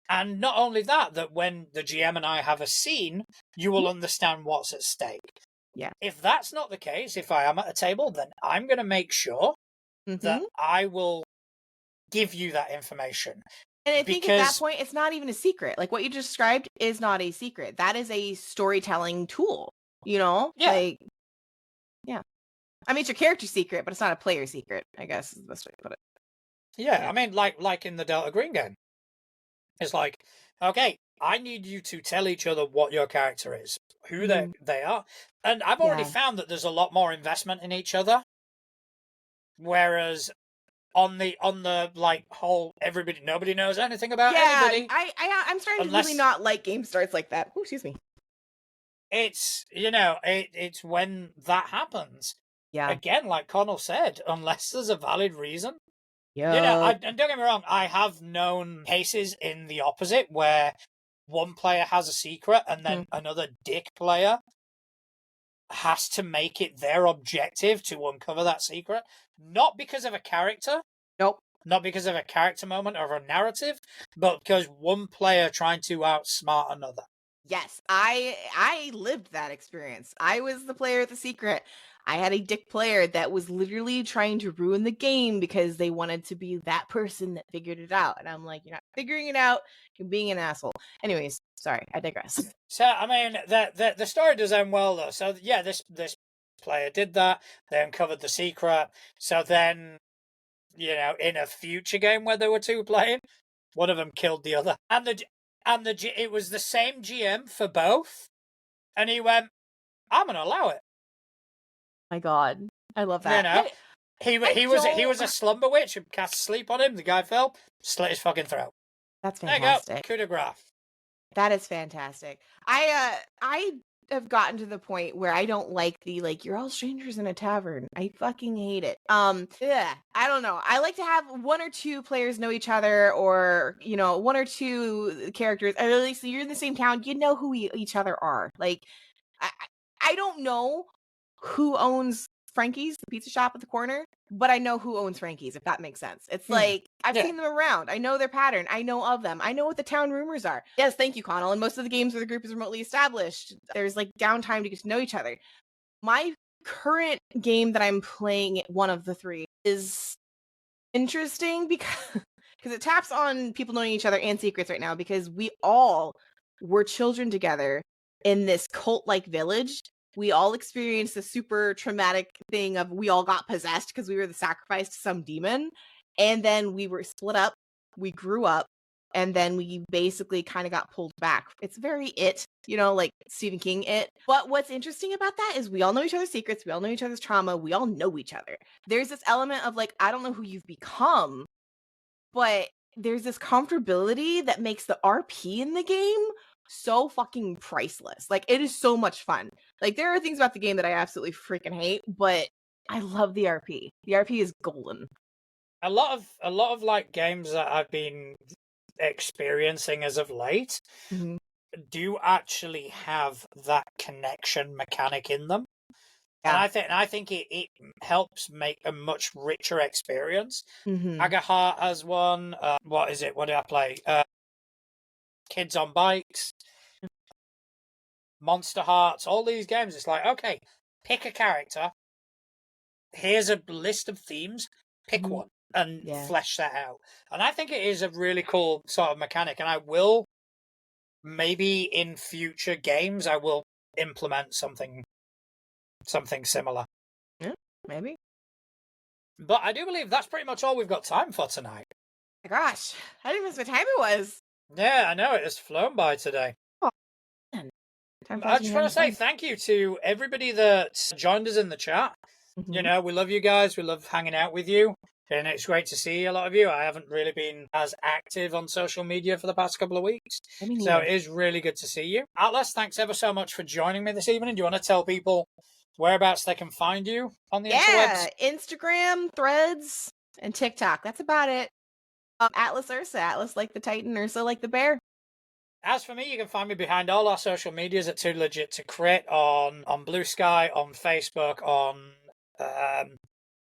And not only that when the GM and I have a scene, you will understand what's at stake. Yeah. If that's not the case, if I am at a table, then I'm going to make sure that I will give you that information. And I think at that point, it's not even a secret. Like what you just described is not a secret. That is a storytelling tool, Yeah. Like, yeah. I mean, it's your character secret, but it's not a player secret, I guess is the best way to put it. Yeah. I mean, like in the Delta Green game. It's like, okay, I need you to tell each other what your character is, who they are. And I've already found that there's a lot more investment in each other. Whereas on the like whole nobody knows anything about anybody. I'm starting to really not like game starts like that. Oh, excuse me. It's it's when that happens. Yeah. Again, like Connell said, unless there's a valid reason. Yeah. And don't get me wrong, I have known cases in the opposite where one player has a secret and then another dick player has to make it their objective to uncover that secret, not because of a character. Nope. Not because of a character moment or a narrative, but because one player trying to outsmart another. Yes, I lived that experience. I was the player with the secret. I had a dick player that was literally trying to ruin the game because they wanted to be that person that figured it out. And I'm like, you're not figuring it out. You're being an asshole. Anyways, sorry, I digress. So, I mean, the story does end well, though. So, yeah, this player did that. They uncovered the secret. So then, you know, in a future game where there were two playing, one of them killed the other. And it was the same GM for both. And he went, I'm going to allow it. My God, I love that. You know, he was a slumber witch who cast sleep on him. The guy fell, slit his fucking throat. That's fantastic. There you go. Coup de grace. That is fantastic. I have gotten to the point where I don't like the you're all strangers in a tavern. I fucking hate it. Yeah, I don't know. I like to have one or two players know each other, or one or two characters, or at least you're in the same town, you know who each other are. Like, I don't know who owns Frankie's, the pizza shop at the corner, but I know who owns Frankie's, if that makes sense. It's like, I've seen them around. I know their pattern. I know of them. I know what the town rumors are. Yes, thank you, Connell. And most of the games where the group is remotely established, there's downtime to get to know each other. My current game that I'm playing, one of the three, is interesting because it taps on people knowing each other and secrets right now, because we all were children together in this cult-like village. We all experienced the super traumatic thing of we all got possessed because we were the sacrifice to some demon. And then we were split up, we grew up, and then we basically kind of got pulled back. It's very It, like Stephen King It. But what's interesting about that is we all know each other's secrets, we all know each other's trauma, we all know each other. There's this element of I don't know who you've become, but there's this comfortability that makes the RP in the game so fucking priceless. It is so much fun. There are things about the game that I absolutely freaking hate, but I love the RP. The RP is golden. A lot of games that I've been experiencing as of late do actually have that connection mechanic in them. Yeah. And I think it helps make a much richer experience. Agaheart has one. What is it? What did I play? Kids on Bikes, Monster Hearts, all these games. It's okay, pick a character. Here's a list of themes. Pick one and flesh that out. And I think it is a really cool sort of mechanic. And I will, maybe in future games, I will implement something similar. Yeah, maybe. But I do believe that's pretty much all we've got time for tonight. My gosh, I didn't miss what time it was. Yeah, I know, it has flown by today. Oh, I just want to say thank you to everybody that joined us in the chat. We love you guys. We love hanging out with you. And it's great to see a lot of you. I haven't really been as active on social media for the past couple of weeks. So it is really good to see you. Atlas, thanks ever so much for joining me this evening. Do you want to tell people whereabouts they can find you on the interwebs? Instagram, Threads, and TikTok. That's about it. Atlas Ursa. Atlas like the Titan, Ursa like the bear. As for me, you can find me behind all our social medias at Too Legit to Crit on Blue Sky, on Facebook, on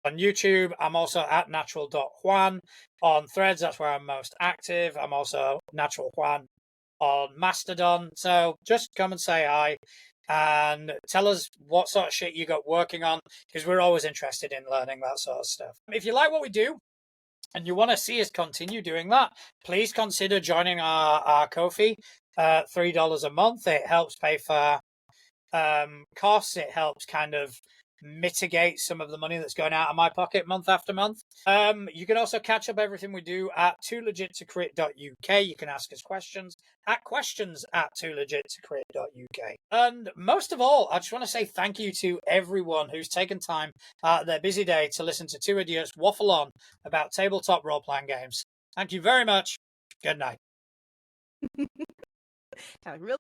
YouTube. I'm also at natural.juan on Threads. That's where I'm most active. I'm also Natural Juan on Mastodon. So just come and say hi and tell us what sort of shit you got working on, because we're always interested in learning that sort of stuff. If you like what we do and you want to see us continue doing that, please consider joining our Ko-fi. $3 a month. It helps pay for costs. It helps kind of mitigate some of the money that's going out of my pocket month after month. You can also catch up everything we do at toolegit2crit.uk. You can ask us questions at questions@toolegit2crit.uk. And most of all, I just want to say thank you to everyone who's taken time out of their busy day to listen to two idiots waffle on about tabletop role-playing games. Thank you very much. Good night. Real